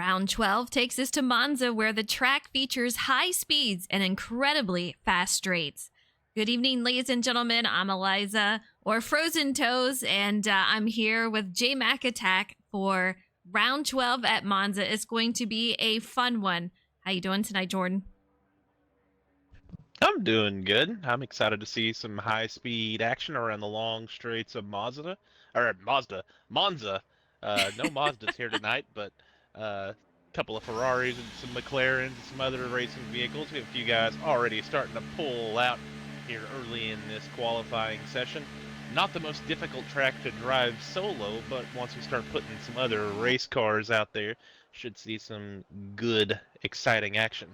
Round 12 takes us to Monza, where the track features high speeds and incredibly fast straights. Good evening, ladies and gentlemen. I'm Eliza, or Frozen Toes, and I'm here with J-Mac Attack for Round 12 at Monza. It's going to be a fun one. How you doing tonight, Jordan? I'm doing good. I'm excited to see some high-speed action around the long straights of Monza. No Mazdas here tonight, but a couple of Ferraris and some McLarens and some other racing vehicles. We have a few guys already starting to pull out here early in this qualifying session. Not the most difficult track to drive solo, but once we start putting some other race cars out there, should see some good, exciting action.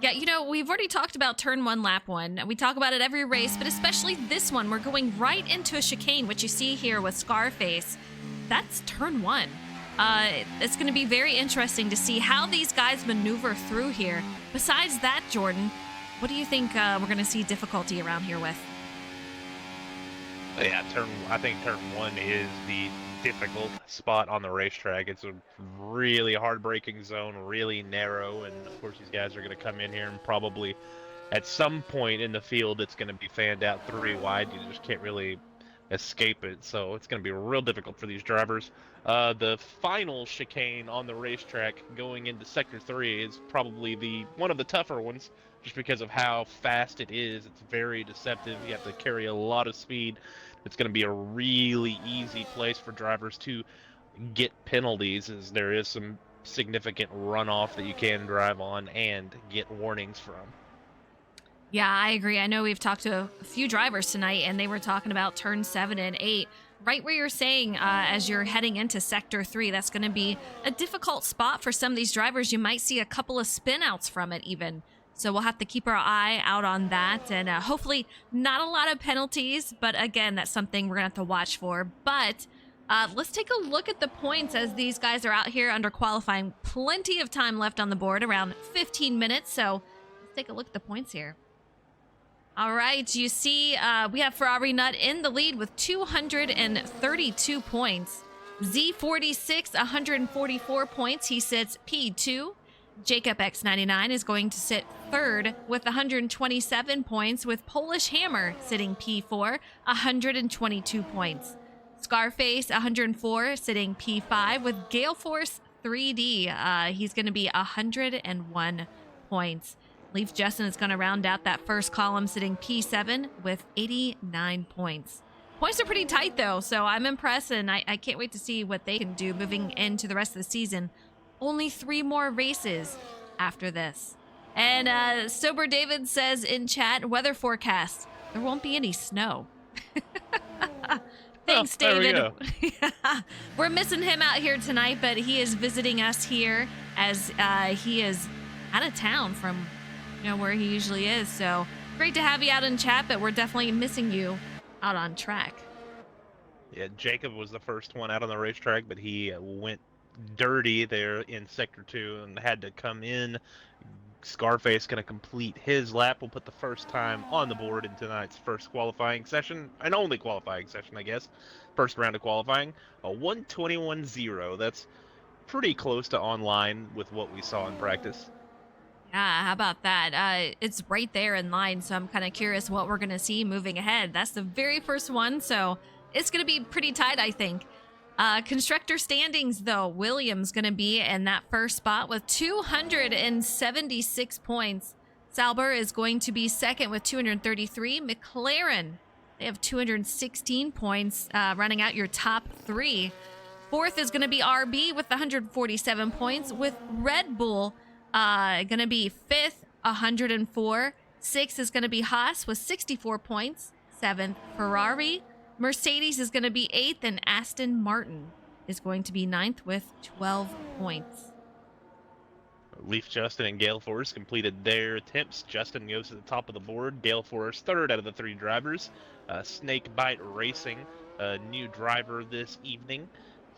Yeah, we've already talked about turn one, lap one. We talk about it every race, but especially this one. We're going right into a chicane, which you see here with Scarface. That's turn one. It's going to be very interesting to see how these guys maneuver through here. Besides that, Jordan, what do you think we're going to see difficulty around here with? Yeah, I think turn one is the difficult spot on the racetrack. It's a really hard-braking zone, really narrow, and of course these guys are going to come in here and probably at some point in the field it's going to be fanned out three wide. You just can't really escape it, so it's going to be real difficult for these drivers. The final chicane on the racetrack going into Sector 3 is probably the one of the tougher ones, just because of how fast it is. It's very deceptive. You have to carry a lot of speed. It's going to be a really easy place for drivers to get penalties, as there is some significant runoff that you can drive on and get warnings from. Yeah, I agree. I know we've talked to a few drivers tonight, and they were talking about turn 7 and 8. Right where you're saying, as you're heading into Sector 3, that's going to be a difficult spot for some of these drivers. You might see a couple of spin-outs from it even. So we'll have to keep our eye out on that, and hopefully not a lot of penalties. But again, that's something we're going to have to watch for. But let's take a look at the points as these guys are out here under qualifying. Plenty of time left on the board, around 15 minutes. So let's take a look at the points here. All right, you see we have Ferrari Nut in the lead with 232 points. Z46, 144 points. He sits P2. Jacob X99 is going to sit third with 127 points, with Polish Hammer sitting P4, 122 points. Scarface, 104, sitting P5, with Gale Force 3D. He's going to be 101 points. Leaf Justin is going to round out that first column, sitting P7 with 89 points. Points are pretty tight, though, so I'm impressed, and I can't wait to see what they can do moving into the rest of the season. Only 3 more races after this. And Sober David says in chat, weather forecast, there won't be any snow. Thanks, David. We're missing him out here tonight, but he is visiting us here as he is out of town from where he usually is. So great to have you out in chat, but we're definitely missing you out on track. Yeah, Jacob was the first one out on the racetrack, but he went dirty there in Sector 2 and had to come in. Scarface going to complete his lap. We'll put the first time on the board in tonight's first qualifying session, and only qualifying session, I guess. First round of qualifying, a 121.0. That's pretty close to online with what we saw in practice. Yeah, how about that? It's right there in line, so I'm kind of curious what we're going to see moving ahead. That's the very first one, so it's going to be pretty tight, I think. Constructor standings, though, Williams going to be in that first spot with 276 points. Sauber is going to be second with 233. McLaren, they have 216 points, running out your top 3. Fourth is going to be RB with 147 points, with Red Bull going to be 5th, 104. 6th is going to be Haas with 64 points. 7th, Ferrari. Mercedes is going to be 8th, and Aston Martin is going to be 9th with 12 points. Leaf Justin and Gale Force completed their attempts. Justin goes to the top of the board. Gale Force third out of the 3 drivers. Snakebite Racing, a new driver this evening,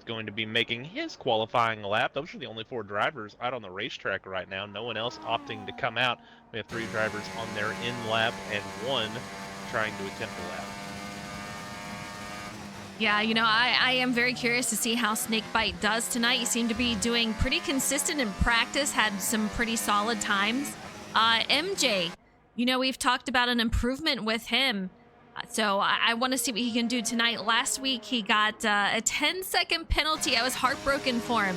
going to be making his qualifying lap. Those are the only 4 drivers out on the racetrack right now. No one else opting to come out. We have 3 drivers on their in lap and 1 trying to attempt a lap. Yeah, you know, I am very curious to see how Snakebite does tonight. He seemed to be doing pretty consistent in practice, had some pretty solid times. MJ, you know, we've talked about an improvement with him. So I want to see what he can do tonight. Last week, he got a 10-second penalty. I was heartbroken for him.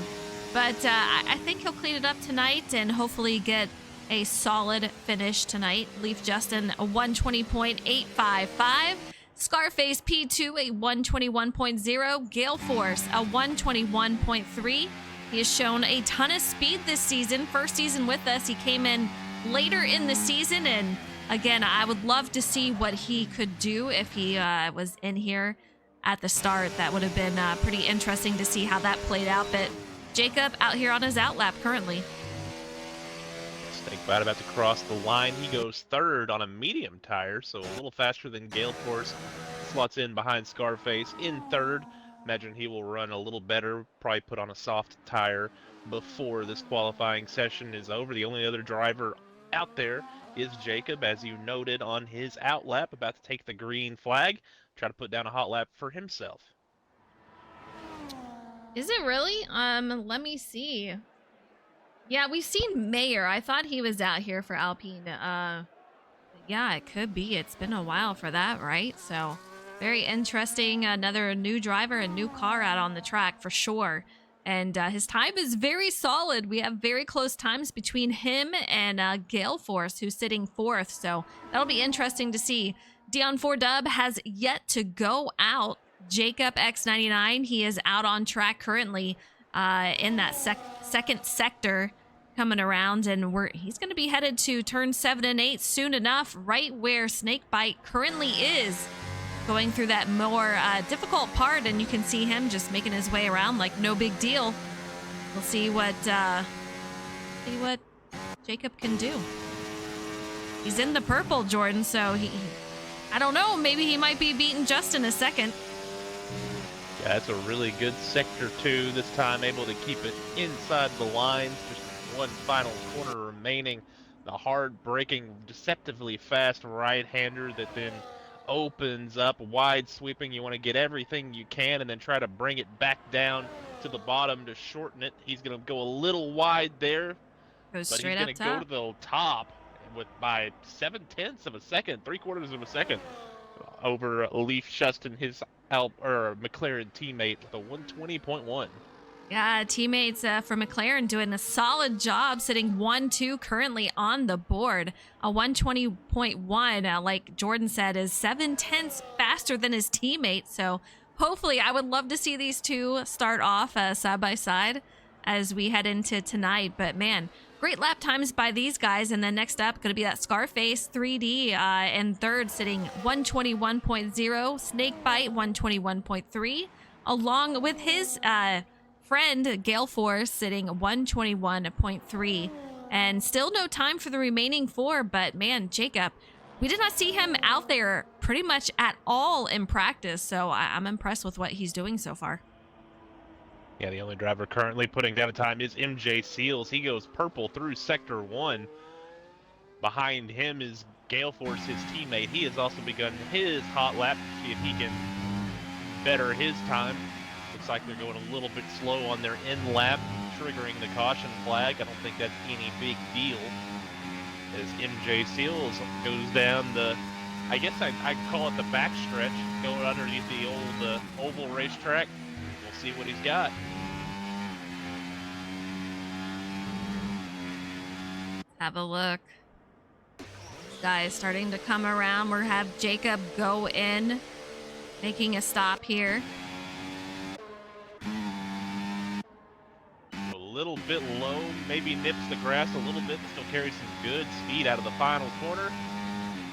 But I think he'll clean it up tonight and hopefully get a solid finish tonight. Leaf Justin, a 120.855. Scarface P2, a 121.0. Gale Force, a 121.3. He has shown a ton of speed this season. First season with us, he came in later in the season. And again, I would love to see what he could do if he was in here at the start. That would have been pretty interesting to see how that played out. But Jacob out here on his outlap currently. Snakebite about to cross the line. He goes third on a medium tire, so a little faster than Gale Force. Slots in behind Scarface in third. Imagine he will run a little better, probably put on a soft tire before this qualifying session is over. The only other driver out there is Jacob, as you noted on his outlap, about to take the green flag, try to put down a hot lap for himself. Is it really? Let me see. Yeah, we've seen Mayer. I thought he was out here for Alpine. Yeah, it could be. It's been a while for that, right? So, very interesting. Another new driver, a new car out on the track for sure. And his time is very solid. We have very close times between him and Gale Force, who's sitting fourth. So, that'll be interesting to see. Dion 4Dub has yet to go out. Jacob X99, he is out on track currently in that second sector coming around, and he's going to be headed to turn 7 and 8 soon enough, right where Snakebite currently is, going through that more difficult part, and you can see him just making his way around like no big deal. We'll see what Jacob can do. He's in the purple, Jordan, so I don't know, maybe he might be beating Justin a second. Yeah, that's a really good sector 2 this time, able to keep it inside the lines. Just one final corner remaining. The hard braking, deceptively fast right-hander that then opens up wide sweeping. You want to get everything you can and then try to bring it back down to the bottom to shorten it. He's going to go a little wide there, Goes but straight he's going up to go top. to the top by 7/10 of a second, 3/4 of a second over Leaf Justin, his McLaren teammate, with a 120.1. Yeah, teammates for McLaren doing a solid job, sitting 1-2 currently on the board. A 120.1, like Jordan said, is 7/10 faster than his teammate. So hopefully, I would love to see these two start off side by side as we head into tonight. But man, great lap times by these guys. And then next up, going to be that Scarface 3D in third, sitting 121.0, Snakebite 121.3, along with his friend Gale Force sitting 121.3. And still no time for the remaining four, but man, Jacob, we did not see him out there pretty much at all in practice, so I'm impressed with what he's doing so far. Yeah, the only driver currently putting down a time is MJ Seals. He goes purple through sector 1. Behind him is Gale Force, his teammate. He has also begun his hot lap to see if he can better his time. Looks like they're going a little bit slow on their end lap, triggering the caution flag. I don't think that's any big deal, as MJ Seals goes down the, I guess I'd call it the back stretch, going underneath the old oval racetrack. We'll see what he's got. Have a look. Guys starting to come around. We'll have Jacob go in, making a stop here. A little bit low, maybe nips the grass a little bit, but still carries some good speed out of the final corner.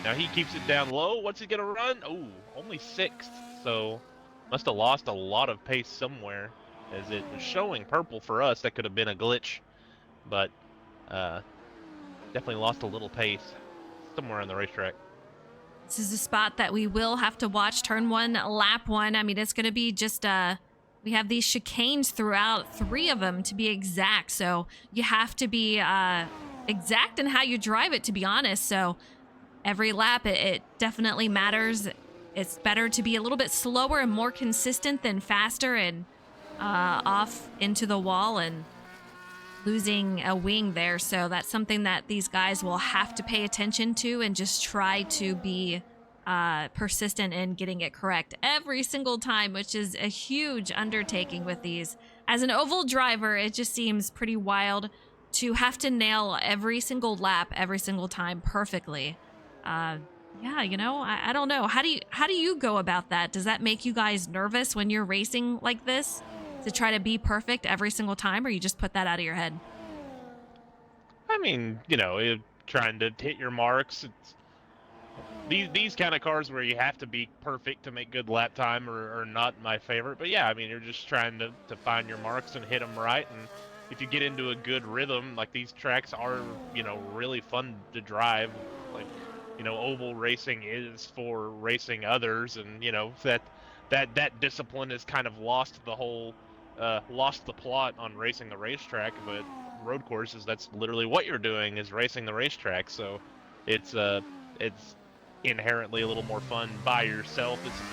Now he keeps it down low. What's he gonna run? Oh, only 6th, so must have lost a lot of pace somewhere, as it was showing purple for us. That could have been a glitch, but definitely lost a little pace somewhere on the racetrack. This is a spot that we will have to watch. Turn 1, lap 1. I mean, it's going to be just we have these chicanes throughout, 3 of them to be exact. So you have to be exact in how you drive it, to be honest. So every lap, it definitely matters. it's better to be a little bit slower and more consistent than faster and off into the wall and losing a wing there. So that's something that these guys will have to pay attention to and just try to be persistent in getting it correct every single time, which is a huge undertaking with these. As an oval driver, it just seems pretty wild to have to nail every single lap every single time perfectly. Yeah, you know, I don't know. How do you go about that? Does that make you guys nervous when you're racing like this to try to be perfect every single time, or you just put that out of your head? I mean, you know, trying to hit your marks. These kind of cars where you have to be perfect to make good lap time are not my favorite. But yeah, I mean, you're just trying to find your marks and hit them right. And if you get into a good rhythm, like these tracks are, you know, really fun to drive. Like, you know, oval racing is for racing others, and you know that discipline has kind of lost the plot on racing the racetrack. But road courses, that's literally what you're doing, is racing the racetrack. So it's inherently a little more fun by yourself. This is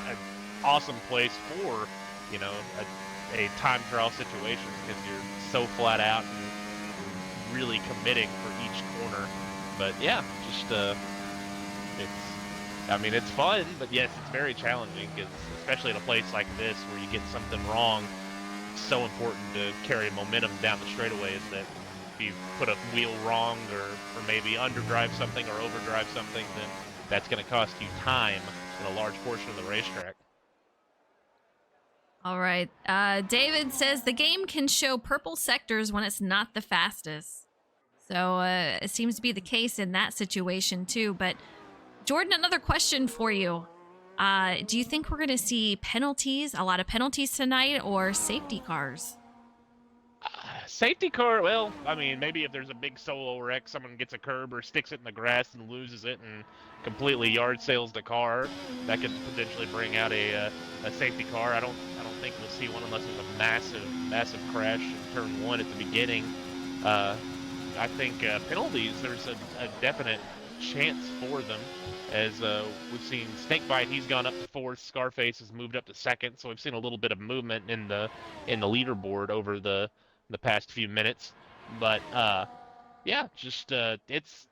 an awesome place for, you know, a time trial situation, because you're so flat out and really committing for each corner. But yeah, just I mean, it's fun, but yes, it's very challenging, because especially in a place like this where you get something wrong, it's so important to carry momentum down the straightaways that if you put a wheel wrong or maybe underdrive something or overdrive something, then that's going to cost you time in a large portion of the racetrack. All right. David says the game can show purple sectors when it's not the fastest. So it seems to be the case in that situation too. But Jordan, another question for you. Do you think we're going to see penalties, a lot of penalties tonight, or safety cars? Safety car, well, I mean, maybe if there's a big solo wreck, someone gets a curb or sticks it in the grass and loses it and completely yard sales the car, that could potentially bring out a safety car. I don't think we'll see one unless it's a massive crash in turn one at the beginning. I think penalties, there's a definite chance for them, as we've seen Snakebite, he's gone up to fourth, Scarface has moved up to second, so we've seen a little bit of movement in the leaderboard over the past few minutes. But yeah, just it's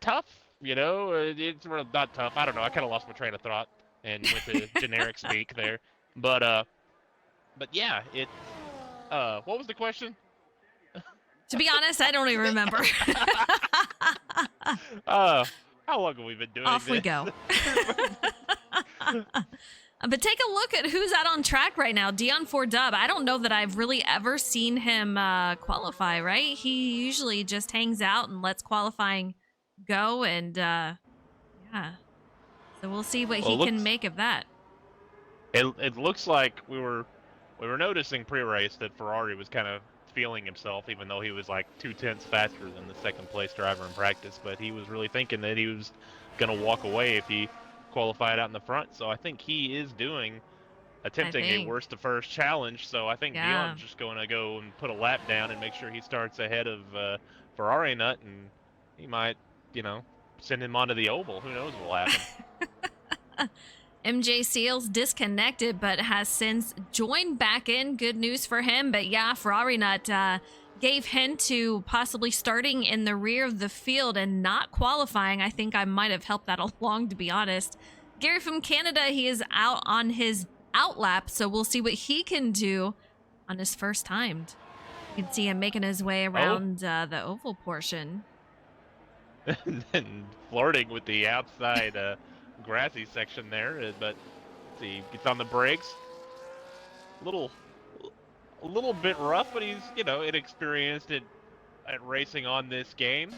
tough, you know. It's not tough. I don't know. I kind of lost my train of thought and went to generic speak there. But yeah, it. What was the question? To be honest, I don't even remember. How long have we been doing Off this? we go. But take a look at who's out on track right now. Dion 4Dub. I don't know that I've really ever seen him qualify, right? He usually just hangs out and lets qualifying go. And yeah. So we'll see what he can make of that. It looks like we were noticing pre-race that Ferrari was kind of feeling himself, even though he was like 2/10 faster than the second place driver in practice. But he was really thinking that he was going to walk away if he qualified out in the front. So I think he is attempting a worst to first challenge. So I think Dion's just going to go and put a lap down and make sure he starts ahead of Ferrari Nut, and he might, you know, send him onto the oval. Who knows what will happen. MJ Seals disconnected, but has since joined back in. Good news for him. But yeah, Ferrari Nut gave hint to possibly starting in the rear of the field and not qualifying. I think I might have helped that along, to be honest. Gary from Canada, he is out on his outlap, so we'll see what he can do on his first timed. You can see him making his way around the oval portion. And flirting with the outside grassy section there, but see, gets on the brakes. A little bit rough, but he's, you know, inexperienced at racing on this game.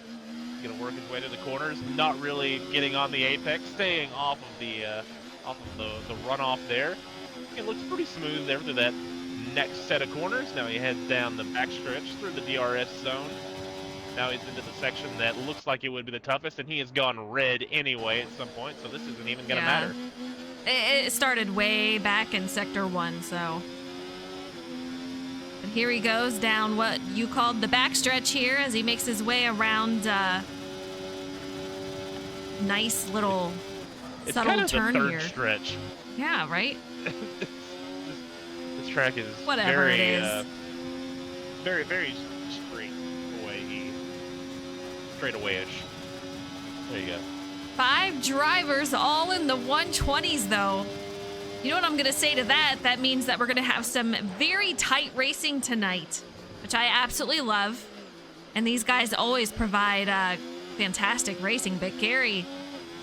He's gonna work his way to the corners, not really getting on the apex, staying off of the runoff there. It looks pretty smooth there through that next set of corners. Now he heads down the backstretch through the DRS zone. Now he's into the section that looks like it would be the toughest, and he has gone red anyway at some point, so this isn't even going to matter. It started way back in Sector 1, so... And here he goes down what you called the backstretch here as he makes his way around nice little It's kind subtle of the turn third here. stretch. Yeah, right? This track is Whatever it is. very, very straight away. Straight away-ish. There you go. 5 drivers all in the 120s, though. You know what I'm going to say to that? That means that we're going to have some very tight racing tonight, which I absolutely love. And these guys always provide fantastic racing. But Gary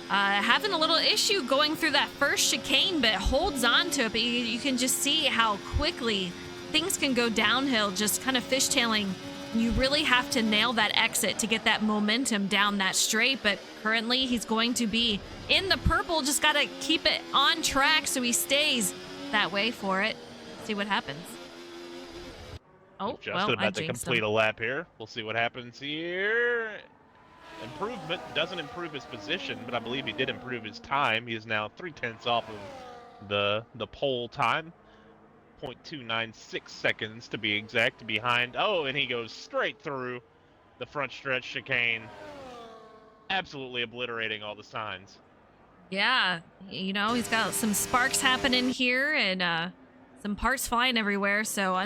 having a little issue going through that first chicane, but holds on to it. But you can just see how quickly things can go downhill, just kind of fishtailing. You really have to nail that exit to get that momentum down that straight. But currently he's going to be in the purple. Just got to keep it on track so he stays that way for it. See what happens. Oh, Justin well, about to complete a lap here. We'll see what happens here. Improvement doesn't improve his position, but I believe he did improve his time. He is now 0.3 off of the pole time. 0.296 seconds to be exact behind. Oh, and he goes straight through the front stretch chicane, absolutely obliterating all the signs. Yeah, you know, he's got some sparks happening here and some parts flying everywhere, so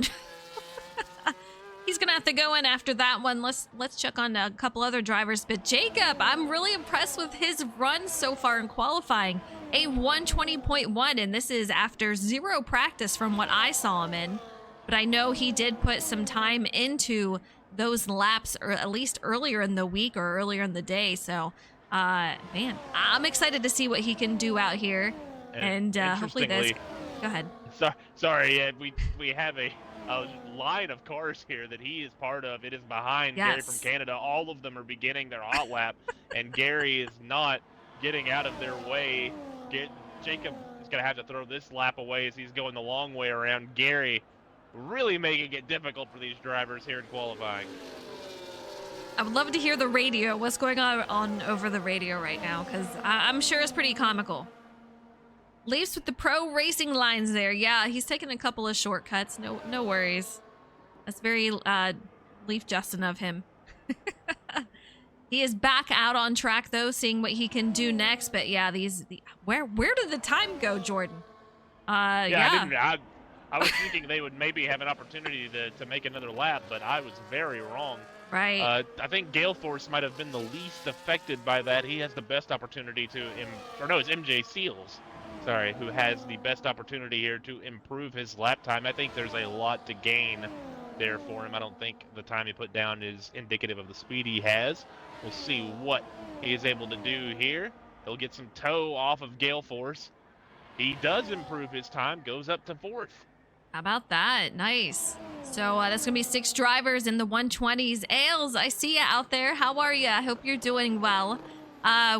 he's gonna have to go in after that one. Let's check on a couple other drivers. But Jacob, I'm really impressed with his run so far in qualifying. A 120.1, and this is after 0 practice from what I saw him in. But I know he did put some time into those laps, or at least earlier in the week or earlier in the day. So, man, I'm excited to see what he can do out here. And hopefully this... Go ahead. Sorry, Ed, we have a line of cars here that he is part of. It is behind Gary from Canada. All of them are beginning their hot lap, and Gary is not getting out of their way. Jacob is going to have to throw this lap away as he's going the long way around. Gary really making it difficult for these drivers here in qualifying. I would love to hear the radio. What's going on over the radio right now? Because I'm sure it's pretty comical. Leafs with the pro racing lines there. Yeah, he's taking a couple of shortcuts. No worries. That's very Leaf Justin of him. He is back out on track though, seeing what he can do next. But yeah, where did the time go, Jordan? I was thinking they would maybe have an opportunity to make another lap, but I was very wrong. Right. I think Gale Force might have been the least affected by that. He has the best opportunity it's MJ Seals. Sorry, who has the best opportunity here to improve his lap time. I think there's a lot to gain there for him. I don't think the time he put down is indicative of the speed he has. We'll see what he is able to do here. He'll get some toe off of Gale Force. He does improve his time, goes up to 4th. How about that? Nice. So that's going to be 6 drivers in the 120s. Ailes, I see you out there. How are you? I hope you're doing well.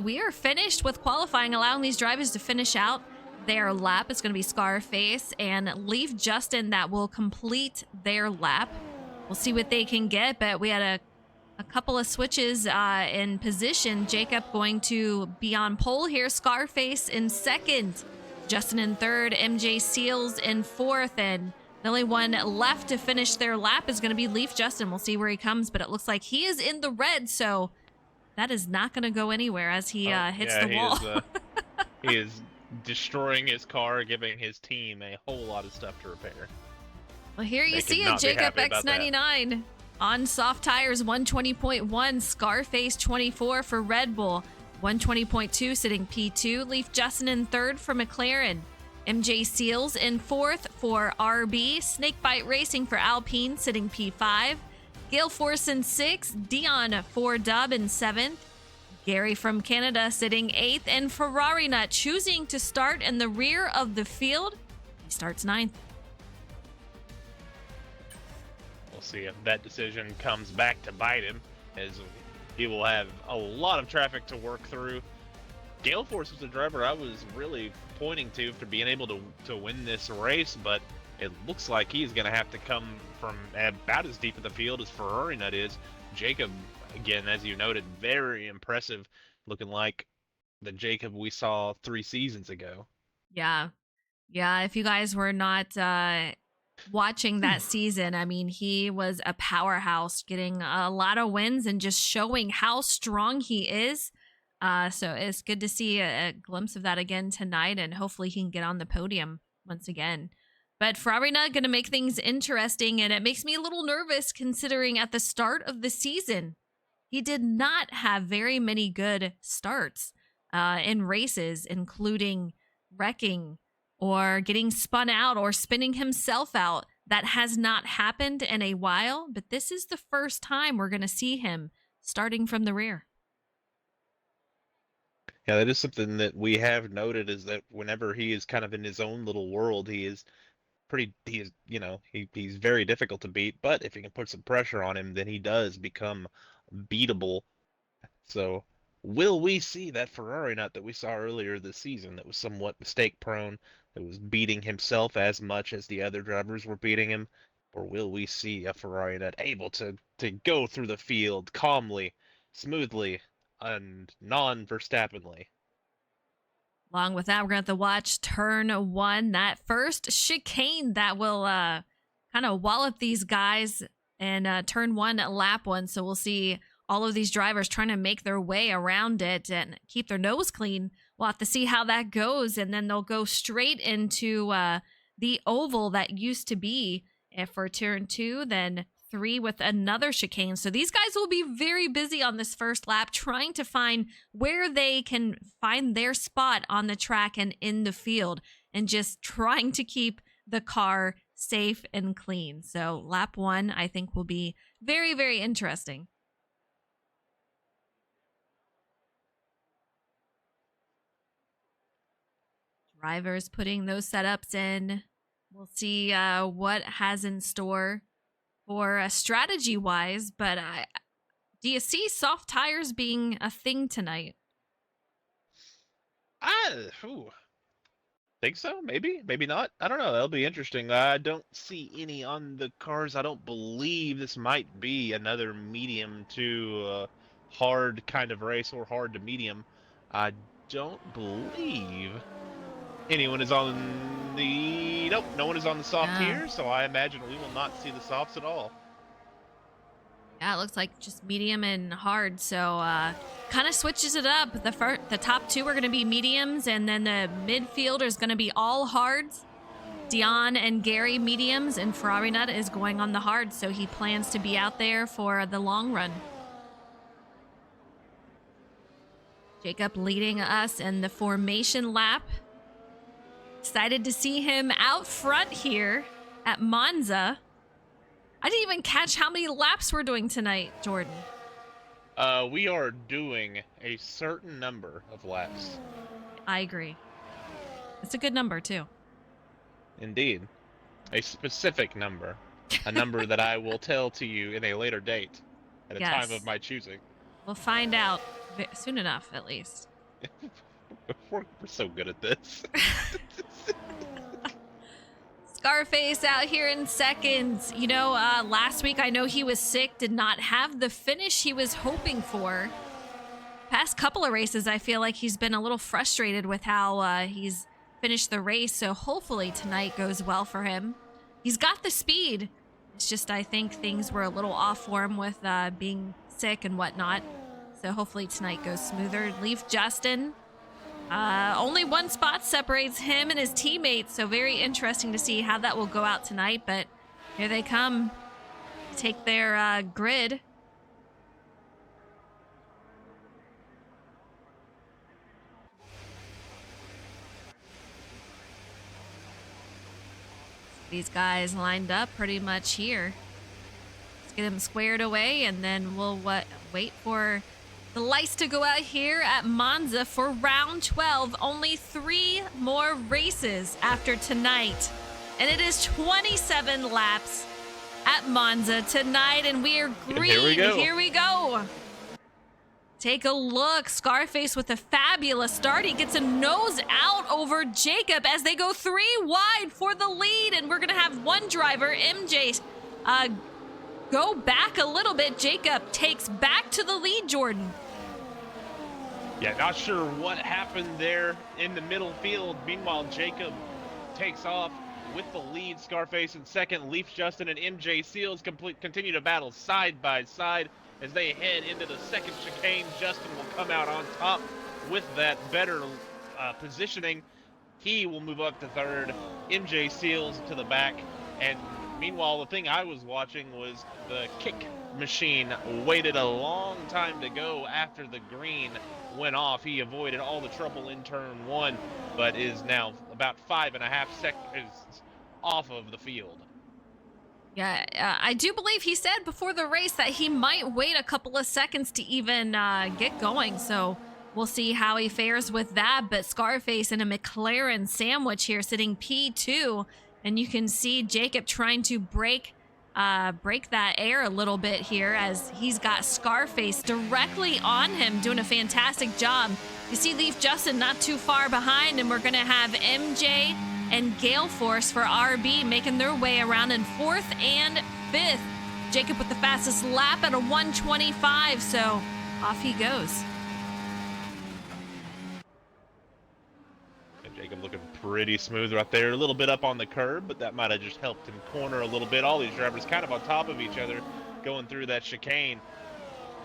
We are finished with qualifying, allowing these drivers to finish out their lap. It's going to be Scarface and Leaf Justin that will complete their lap. We'll see what they can get, but we had a couple of switches in position. Jacob going to be on pole here. Scarface in 2nd. Justin in 3rd. MJ Seals in 4th. And the only one left to finish their lap is going to be Leaf Justin. We'll see where he comes, but it looks like he is in the red, so that is not going to go anywhere as he hits the wall. He is destroying his car, giving his team a whole lot of stuff to repair. Well, here you see it, Jacob X99 on soft tires, 120.1, Scarface 24 for Red Bull, 120.2 sitting P2, Leaf Justin in 3rd for McLaren, MJ Seals in 4th for RB, Snakebite Racing for Alpine sitting P5, Gale Force in 6th, Dion for Dub in 7th, Gary from Canada sitting 8th, and Ferrari Nut choosing to start in the rear of the field. He starts 9th. We'll see if that decision comes back to bite him, as he will have a lot of traffic to work through. Gale Force was the driver I was really pointing to for being able to win this race, but it looks like he's going to have to come from about as deep in the field as Ferrari Nut is. Jacob, again, as you noted, very impressive, looking like the Jacob we saw 3 seasons ago. Yeah. If you guys were not watching that season, I mean, he was a powerhouse, getting a lot of wins and just showing how strong he is. So it's good to see a glimpse of that again tonight, and hopefully he can get on the podium once again. But Ferrari not going to make things interesting, and it makes me a little nervous considering at the start of the season, he did not have very many good starts in races, including wrecking or getting spun out or spinning himself out. That has not happened in a while, but this is the first time we're going to see him starting from the rear. Yeah, that is something that we have noted is that whenever he is kind of in his own little world, he is, he's very difficult to beat, but if you can put some pressure on him, then he does become beatable. So, will we see that Ferrari nut that we saw earlier this season that was somewhat mistake prone, that was beating himself as much as the other drivers were beating him? Or will we see a Ferrari nut able to go through the field calmly, smoothly, and non-Verstappenly? Along with that, we're going to have to watch turn one, that first chicane that will kind of wallop these guys in turn one, lap one. So we'll see all of these drivers trying to make their way around it and keep their nose clean. We'll have to see how that goes. And then they'll go straight into the oval that used to be for turn two, then three with another chicane. So these guys will be very busy on this first lap trying to find where they can find their spot on the track and in the field, and just trying to keep the car safe and clean. So lap one, I think, will be very, very interesting. Drivers putting those setups in. We'll see what has in store for strategy wise, but do you see soft tires being a thing tonight? Ooh, think so? Maybe, maybe not. I don't know. That'll be interesting. I don't see any on the cars. I don't believe this might be another medium to hard kind of race, or hard to medium. I don't believe anyone is on the. Nope, no one is on the soft Yeah. tier, so I imagine we will not see the softs at all. Yeah, it looks like just medium and hard. So kind of switches it up. The top two are going to be mediums, and then the midfield is going to be all hards. Dion and Gary mediums, and Ferrari Nut is going on the hard. So he plans to be out there for the long run. Jacob leading us in the formation lap. Excited to see him out front here at Monza. I didn't even catch how many laps we're doing tonight, Jordan. We are doing a certain number of laps. I agree. It's a good number, too. Indeed. A specific number. A number that I will tell to you in a later date, at a time of my choosing. We'll find out soon enough, at least. We're so good at this. Scarface out here in seconds. You know, last week I know he was sick, did not have the finish he was hoping for. Past couple of races, I feel like he's been a little frustrated with how he's finished the race, so hopefully tonight goes well for him. He's got the speed. It's just I think things were a little off for him with being sick and whatnot. So hopefully tonight goes smoother. Leaf Justin. Only one spot separates him and his teammates, so very interesting to see how that will go out tonight. But here they come to take their grid. These guys lined up pretty much here. Let's get them squared away, and then we'll wait for the lights to go out here at Monza for round 12. Only 3 more races after tonight. And it is 27 laps at Monza tonight, and we are green. Here we go. Take a look. Scarface with a fabulous start. He gets a nose out over Jacob as they go 3 wide for the lead. And we're going to have one driver, MJ, go back a little bit. Jacob takes back to the lead, Jordan. Yeah, not sure what happened there in the middle field. Meanwhile, Jacob takes off with the lead. Scarface in second. Leaf Justin and MJ Seals continue to battle side by side. as they head into the second chicane. Justin will come out on top with that better positioning. He will move up to third. MJ Seals to the back. And meanwhile, the thing I was watching was the kick machine waited a long time to go after the green went off. He avoided all the trouble in turn one, but is now about 5.5 seconds off of the field. Yeah, I do believe he said before the race that he might wait a couple of seconds to even get going. So we'll see how he fares with that. But Scarface in a McLaren sandwich here, sitting P2, and you can see Jacob trying to break that air a little bit here as he's got Scarface directly on him, doing a fantastic job. You see Leaf Justin not too far behind, and we're gonna have MJ and Gale Force for RB making their way around in 4th and 5th. Jacob with the fastest lap at a 1:25, so off he goes. And Jacob looking pretty smooth right there, a little bit up on the curb, but that might have just helped him corner a little bit. All these drivers kind of on top of each other going through that chicane,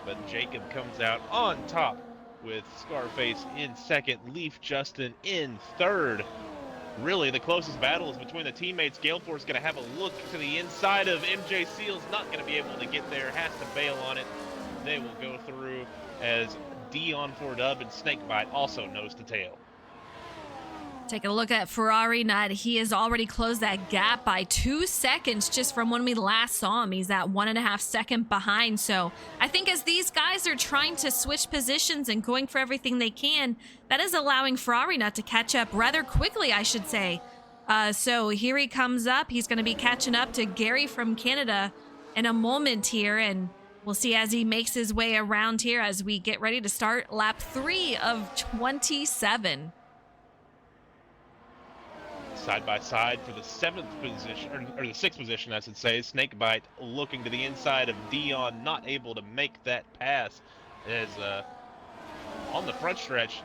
but Jacob comes out on top with Scarface in second, Leaf Justin in third. Really, the closest battle is between the teammates. Gale Force going to have a look to the inside of MJ Seals. Not going to be able to get there. Has to bail on it. They will go through as Dion Fordub and Snakebite also nose to tail. Take a look at Ferrari Nut. He has already closed that gap by 2 seconds just from when we last saw him. He's at 1.5 seconds behind. So I think as these guys are trying to switch positions and going for everything they can, that is allowing Ferrari Nut to catch up rather quickly, I should say. So here he comes up. He's going to be catching up to Gary from Canada in a moment here. And we'll see as he makes his way around here as we get ready to start lap 3 of 27. Side by side for the 7th position, or the 6th position, I should say. Snakebite looking to the inside of Dion, not able to make that pass. As on the front stretch,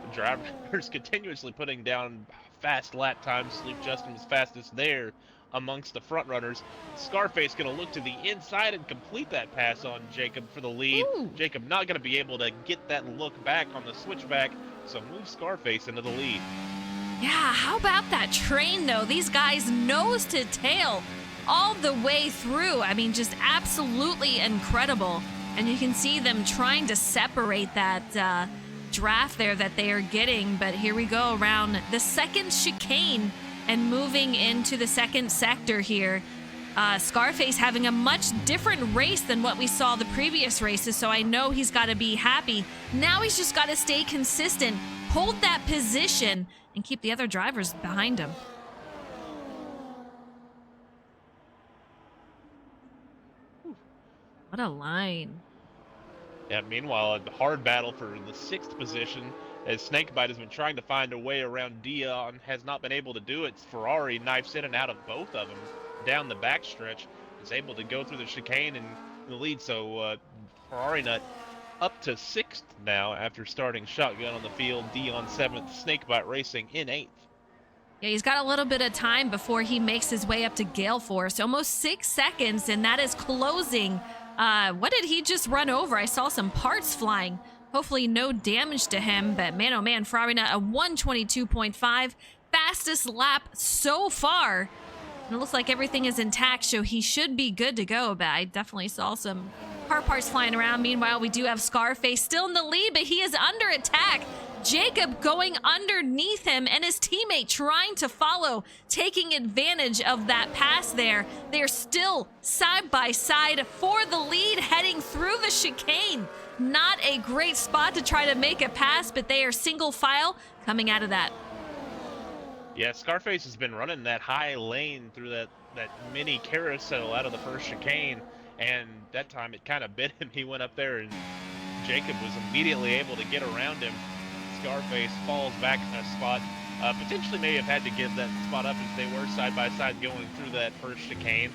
the drivers continuously putting down fast lap times. Leaf Justin was fastest there amongst the front runners. Scarface going to look to the inside and complete that pass on Jacob for the lead. Ooh. Jacob not going to be able to get that look back on the switchback, so move Scarface into the lead. Yeah, how about that train, though? These guys nose to tail all the way through. I mean, just absolutely incredible. And you can see them trying to separate that draft there that they are getting. But here we go around the second chicane and moving into the second sector here. Scarface having a much different race than what we saw the previous races, so I know he's got to be happy. Now he's just got to stay consistent, hold that position, and keep the other drivers behind him. What a line. Yeah, meanwhile, a hard battle for the 6th position as Snakebite has been trying to find a way around Dion, has not been able to do it. Ferrari knifes in and out of both of them down the backstretch, is able to go through the chicane and the lead. So Ferrari Nut up to 6th now after starting shotgun on the field. Dion 7th, Snakebite Racing in 8th. Yeah, he's got a little bit of time before he makes his way up to Gale Force. Almost 6 seconds, and that is closing. What did he just run over? I saw some parts flying. Hopefully no damage to him, but man, oh man, Ferrari Nut a 122.5. Fastest lap so far. And it looks like everything is intact, so he should be good to go, but I definitely saw some car parts flying around. Meanwhile, we do have Scarface still in the lead, but he is under attack. Jacob going underneath him and his teammate trying to follow, taking advantage of that pass there. They're still side by side for the lead heading through the chicane. Not a great spot to try to make a pass, but they are single file coming out of that. Yeah, Scarface has been running that high lane through that mini carousel out of the first chicane, and that time it kind of bit him. He went up there, and Jacob was immediately able to get around him. Scarface falls back in that spot. Potentially may have had to give that spot up as they were side by side going through that first chicane.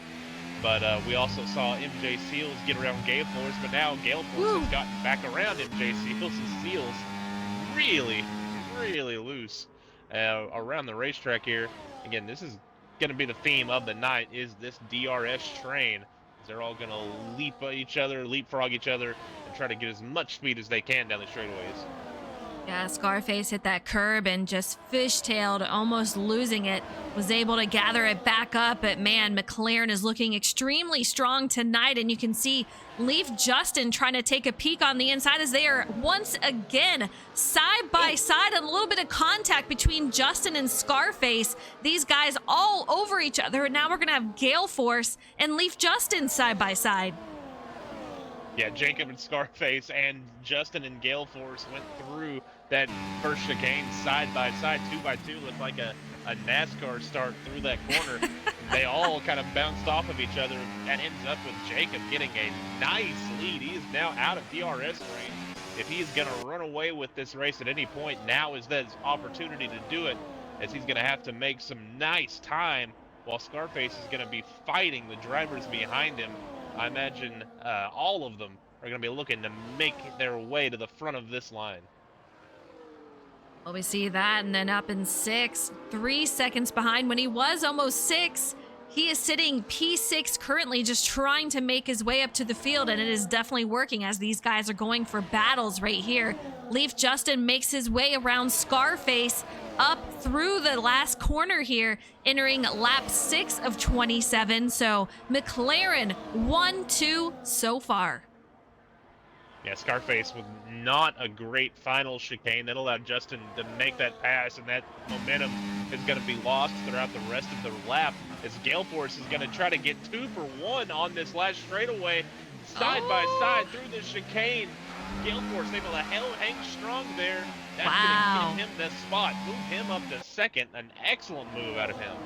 But we also saw MJ Seals get around Gale Force, but now Gale Force has gotten back around MJ Seals, and Seals really, really loose around the racetrack here. Again, this is going to be the theme of the night, is this DRS train. They're all going to leapfrog each other, and try to get as much speed as they can down the straightaways. Yeah, Scarface hit that curb and just fishtailed, almost losing it. Was able to gather it back up, but man, McLaren is looking extremely strong tonight, and you can see Leaf Justin trying to take a peek on the inside as they are once again side by side, and a little bit of contact between Justin and Scarface. These guys all over each other, and now we're gonna have Gale Force and Leaf Justin side by side. Yeah, Jacob and Scarface and Justin and Gale Force went through that first chicane side by side, 2x2. Looked like a NASCAR start through that corner. They all kind of bounced off of each other. That ends up with Jacob getting a nice lead. He is now out of DRS range. If he's going to run away with this race at any point, now is that opportunity to do it, as he's going to have to make some nice time while Scarface is going to be fighting the drivers behind him. I imagine all of them are going to be looking to make their way to the front of this line. Well, we see that, and then up in 6, 3 seconds behind when he was almost 6. He is sitting P6 currently, just trying to make his way up to the field, and it is definitely working as these guys are going for battles right here. Leaf Justin makes his way around Scarface up through the last corner here, entering lap 6 of 27. So McLaren 1-2 so far. Yeah, Scarface with not a great final chicane. That allowed Justin to make that pass, and that momentum is going to be lost throughout the rest of the lap, as Gale Force is going to try to get 2 for 1 on this last straightaway, side by side through the chicane. Gale Force able to hang strong there. That's going to give him the spot, move him up to second. An excellent move out of him.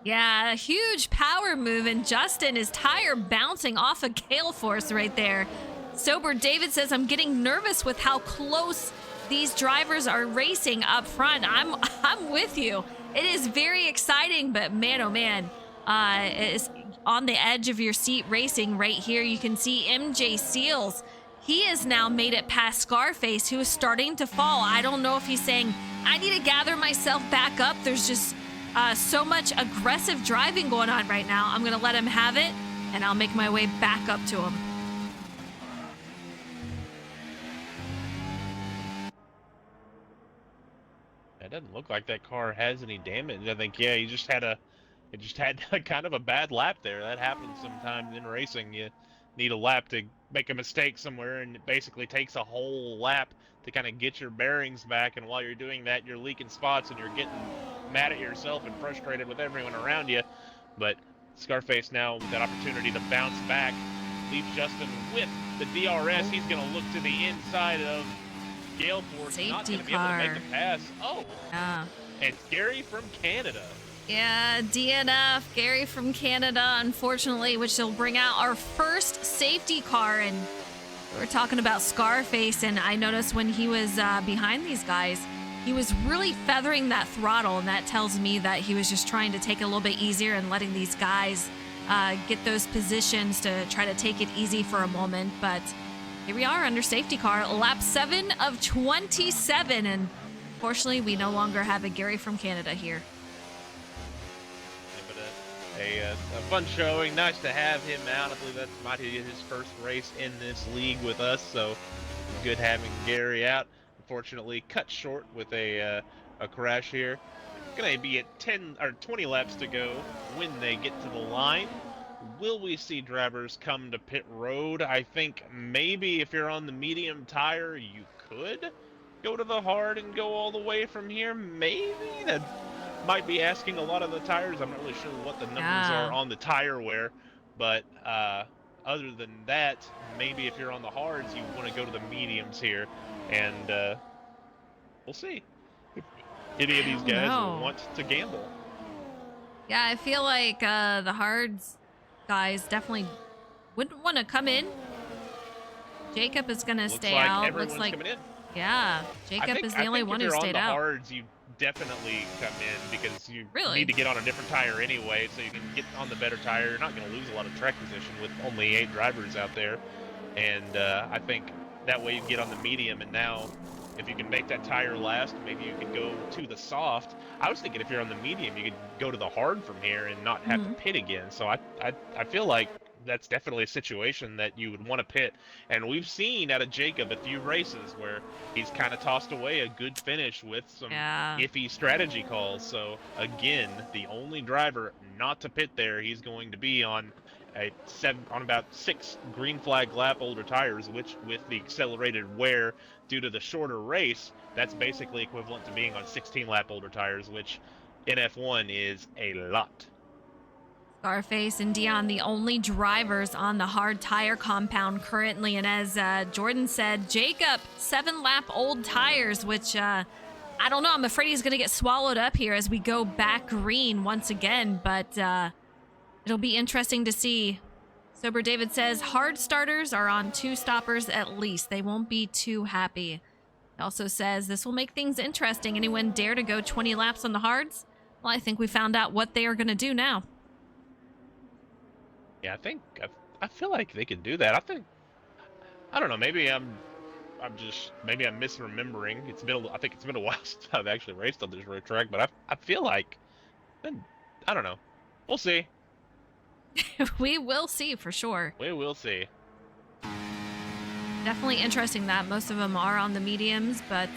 Yeah, a huge power move, and Justin, his tire bouncing off of Gale Force right there. Sober David says, I'm getting nervous with how close these drivers are racing up front. I'm with you. It is very exciting, but man, oh man, it's on the edge of your seat racing right here. You can see MJ Seals. He has now made it past Scarface, who is starting to fall. I don't know if he's saying, I need to gather myself back up. There's just so much aggressive driving going on right now. I'm going to let him have it, and I'll make my way back up to him. It doesn't look like that car has any damage. I think, yeah, it just had kind of a bad lap there. That happens sometimes in racing. You need a lap to make a mistake somewhere, and it basically takes a whole lap to kind of get your bearings back. And while you're doing that, you're leaking spots and you're getting mad at yourself and frustrated with everyone around you. But Scarface now with that opportunity to bounce back. Leaves Justin with the DRS. He's going to look to the inside of Gale Force, not going to be able to make the pass. Oh, yeah. It's Gary from Canada. Yeah, DNF, Gary from Canada, unfortunately, which will bring out our first safety car. And we were talking about Scarface, and I noticed when he was behind these guys, he was really feathering that throttle, and that tells me that he was just trying to take it a little bit easier and letting these guys get those positions to try to take it easy for a moment. But here we are under safety car, lap 7 of 27, and fortunately, we no longer have a Gary from Canada here. Yeah, but a fun showing. Nice to have him out. I believe that might be his first race in this league with us, so good having Gary out. Unfortunately, cut short with a crash here. Gonna be at 10 or 20 laps to go when they get to the line. Will we see drivers come to pit road? I think maybe if you're on the medium tire, you could go to the hard and go all the way from here. Maybe that might be asking a lot of the tires. I'm not really sure what the numbers are on the tire wear, but other than that, maybe if you're on the hards, you want to go to the mediums here, and we'll see if any of these guys want to gamble. Yeah, I feel like the hards guys definitely wouldn't want to come in. Jacob is going to stay out. Looks like coming in. Yeah, Jacob is the only one who stayed out. On the hards, you definitely come in because you need to get on a different tire anyway, so you can get on the better tire. You're not going to lose a lot of track position with only 8 drivers out there, and I think that way you can get on the medium. And now, if you can make that tire last, maybe you can go to the soft. I was thinking if you're on the medium, you could go to the hard from here and not have to pit again. So I feel like that's definitely a situation that you would want to pit. And we've seen out of Jacob a few races where he's kind of tossed away a good finish with some Yeah. iffy strategy calls. So again, the only driver not to pit there, he's going to be on about 6 green flag lap older tires, which with the accelerated wear due to the shorter race, that's basically equivalent to being on 16 lap older tires, which in F1 is a lot. Scarface and Dion, the only drivers on the hard tire compound currently. And as Jordan said, Jacob, 7-lap old tires, which I don't know. I'm afraid he's going to get swallowed up here as we go back green once again. But it'll be interesting to see. Sober David says hard starters are on 2 stoppers at least. They won't be too happy. He also says this will make things interesting. Anyone dare to go 20 laps on the hards? Well, I think we found out what they are going to do now. Yeah, I feel like they can do that. I don't know. Maybe maybe I'm misremembering. I think it's been a while since I've actually raced on this road track, but I feel like I don't know. We'll see. We will see for sure. We will see. Definitely interesting that most of them are on the mediums, but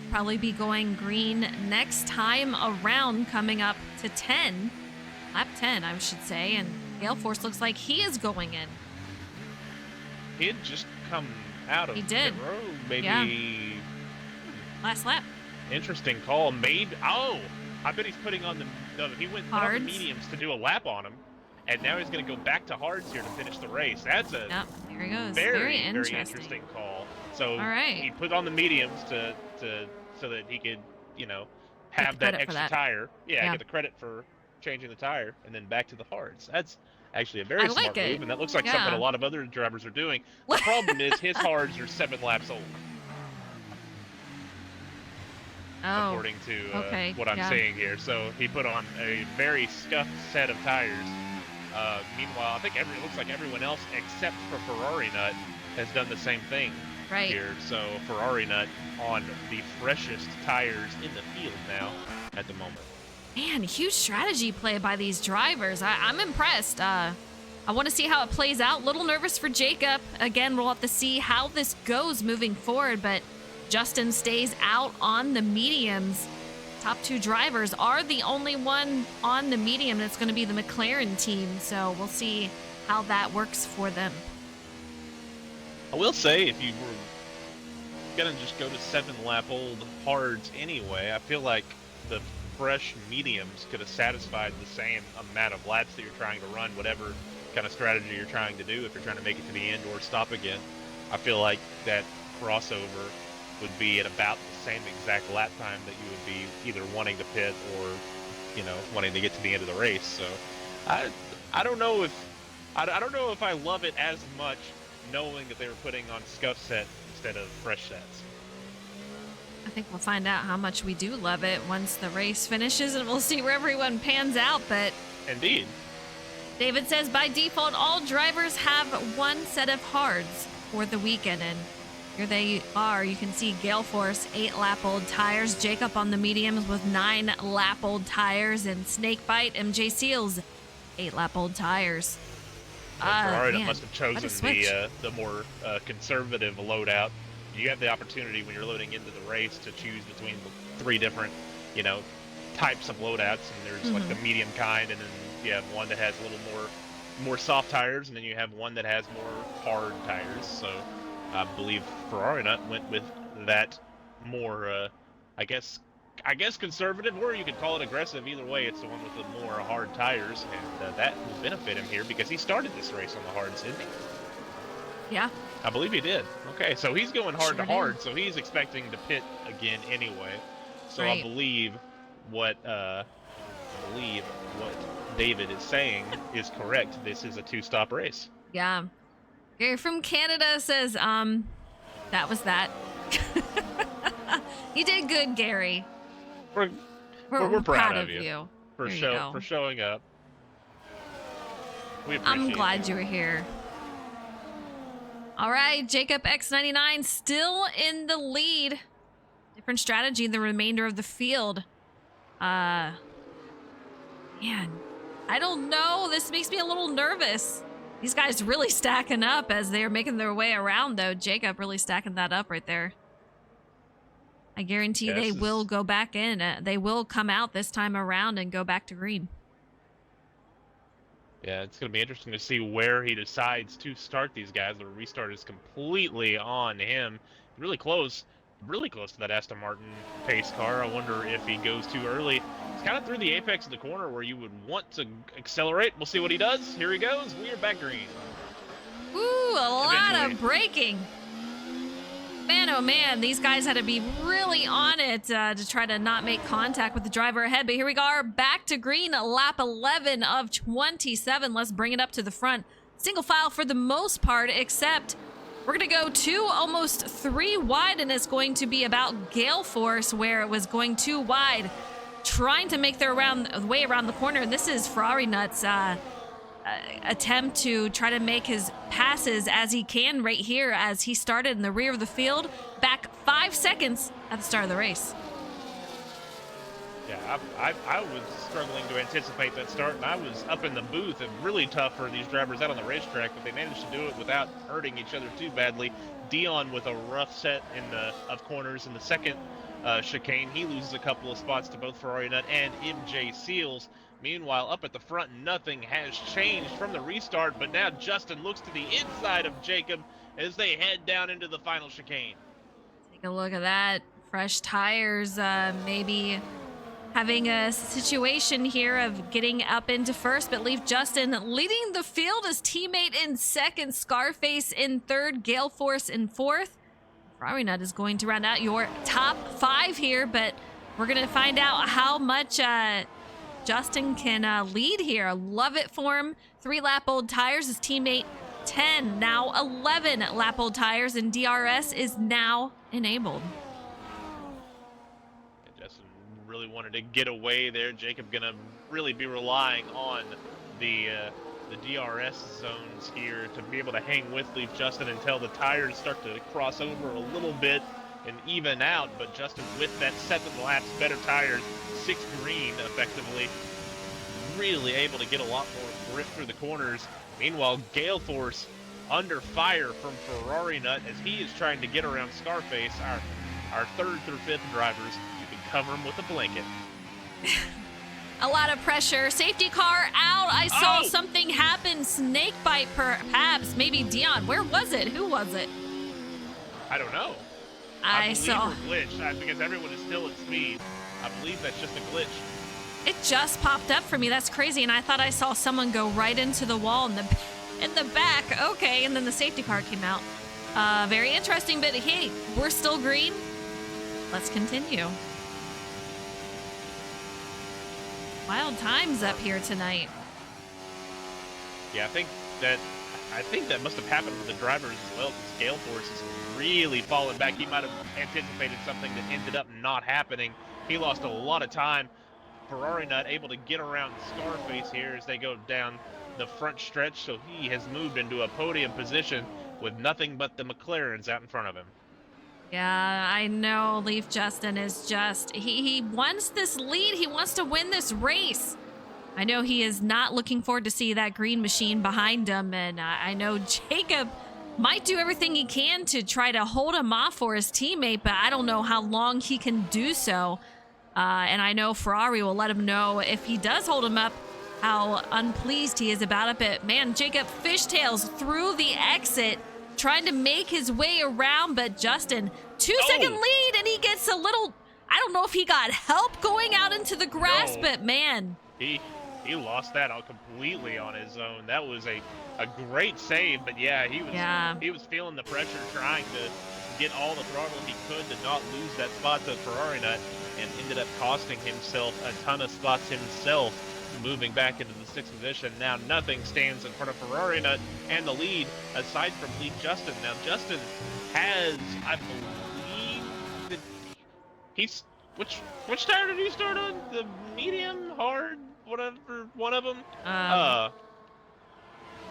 probably be going green next time around, coming up to 10. Lap 10, I should say, and Gale Force looks like he is going in. He had just come out of pit road, maybe. Yeah. Last lap. Interesting call. Maybe. Oh, I bet he's putting on he went on the mediums to do a lap on him, and now he's going to go back to hards here to finish the race. That's a there he goes. Very interesting call. So he put on the mediums so that he could, have that extra tire. Yeah, get the credit for changing the tire, and then back to the hards. That's actually a very smart move, and that looks like something a lot of other drivers are doing. The problem is his hards are 7 laps old. According to what I'm seeing here. So he put on a very scuffed set of tires. Meanwhile, I think it looks like everyone else except for Ferrari Nut has done the same thing here. So Ferrari Nut on the freshest tires in the field now at the moment. Man, huge strategy play by these drivers. I'm impressed. I want to see how it plays out. Little nervous for Jacob. Again, we'll have to see how this goes moving forward, but Justin stays out on the mediums. Top 2 drivers are the only one on the medium. That's going to be the McLaren team, so we'll see how that works for them. I will say, if you were going to just go to 7-lap old hards anyway, I feel like the fresh mediums could have satisfied the same amount of laps that you're trying to run, whatever kind of strategy you're trying to do if you're trying to make it to the end or stop again. I feel like that crossover would be at about the same exact lap time that you would be either wanting to pit or, wanting to get to the end of the race. So I don't know if I love it as much knowing that they were putting on scuff set instead of fresh sets. I think we'll find out how much we do love it once the race finishes, and we'll see where everyone pans out. But indeed, David says by default all drivers have 1 set of hards for the weekend, and here they are. You can see Gale Force 8-lap-old tires, Jacob on the mediums with 9-lap-old tires, and Snakebite MJ Seals 8-lap-old tires. Ferrari must have chosen the more conservative loadout. You have the opportunity when you're loading into the race to choose between the 3 different, types of loadouts, and there's like the medium kind, and then you have one that has a little more soft tires, and then you have one that has more hard tires. So I believe Ferrari Nut went with that more, I guess conservative, or you could call it aggressive. Either way, it's the one with the more hard tires, and that will benefit him here because he started this race on the hards, didn't he? Yeah. I believe he did. Okay, so he's going hard to hard, so he's expecting to pit again anyway. So I believe what David is saying is correct. This is a 2-stop race. Yeah. Gary from Canada says, that was that. You did good, Gary. We're proud of you for showing up. We appreciate I'm glad you were here. All right, Jacob X99 still in the lead. Different strategy the remainder of the field. Man, I don't know. This makes me a little nervous. These guys really stacking up as they're making their way around, though. Jacob really stacking that up right there. I guarantee Yeah, they will go back in. They will come out this time around and go back to green. Yeah, it's going to be interesting to see where he decides to start these guys. The restart is completely on him. Really close to that Aston Martin pace car. I wonder if he goes too early. He's kind of through the apex of the corner where you would want to accelerate. We'll see what he does. Here he goes. We are back green. Ooh, a lot Eventually. of braking. Man, oh man, these guys had to be really on it to try to not make contact with the driver ahead. But here we are, back to green, lap 11 of 27. Let's bring it up to the front. Single file for the most part, except we're going to go 2, almost 3 wide, and it's going to be about gale force where it was going 2 wide, trying to make their way around the corner. And this is Ferrari Nuts' attempt to try to make his passes as he can right here as he started in the rear of the field, back 5 seconds at the start of the race. Yeah, I was struggling to anticipate that start, and I was up in the booth, and really tough for these drivers out on the racetrack, but they managed to do it without hurting each other too badly. Dion with a rough set of corners in the second chicane. He loses a couple of spots to both Ferrari Nut and MJ Seals. Meanwhile, up at the front, nothing has changed from the restart, but now Justin looks to the inside of Jacob as they head down into the final chicane. Take a look at that. Fresh tires, maybe having a situation here of getting up into first, but leave Justin leading the field, his teammate in second, Scarface in third, Gale Force in fourth. Ferrari Nut is going to round out your top 5 here, but we're going to find out how much Justin can lead here. Love it for him. 3-lap-old tires. His teammate 10, now 11-lap-old tires, and DRS is now enabled. Justin really wanted to get away there. Jacob gonna really be relying on the DRS zones here to be able to hang with Leaf Justin until the tires start to cross over a little bit and even out. But Justin, with that 7 laps better tires, 6 green effectively, really able to get a lot more grip through the corners. Meanwhile, Gale Force under fire from Ferrari Nut as he is trying to get around Scarface, our 3rd through 5th drivers. You can cover them with a blanket. A lot of pressure. Safety car out. I saw something happen. Snake bite perhaps. Maybe Dion. Where was it? Who was it? I don't know. I saw. We're glitched because everyone is still at speed. I believe that's just a glitch. It just popped up for me. That's crazy. And I thought I saw someone go right into the wall in the back. Okay. And then the safety car came out. Very interesting. But hey, we're still green. Let's continue. Wild times up here tonight. Yeah, I think that must have happened with the drivers as well, because Gale Force is really falling back. He might have anticipated something that ended up not happening. He lost a lot of time. Ferrari Nut able to get around Scarface here as they go down the front stretch, so he has moved into a podium position with nothing but the McLarens out in front of him. Yeah, I know Leaf Justin is just, he wants this lead. He wants to win this race. I know he is not looking forward to see that green machine behind him. And I know Jacob might do everything he can to try to hold him off for his teammate, but I don't know how long he can do so. And I know Ferrari will let him know if he does hold him up, how unpleased he is about it. But man, Jacob fishtails through the exit, trying to make his way around, but Justin, 2-second lead, and he gets a little, I don't know if he got help going out into the grass, but man. He lost that out completely on his own. That was a great save, but yeah, he was feeling the pressure, trying to get all the throttle he could to not lose that spot to Ferrari Nut, and ended up costing himself a ton of spots himself, moving back into the 6th position. Now nothing stands in front of Ferrari Nut and the lead, aside from lead Justin. Now Justin has, I believe, that he's, which tire did he start on? The medium, hard, whatever, one of them?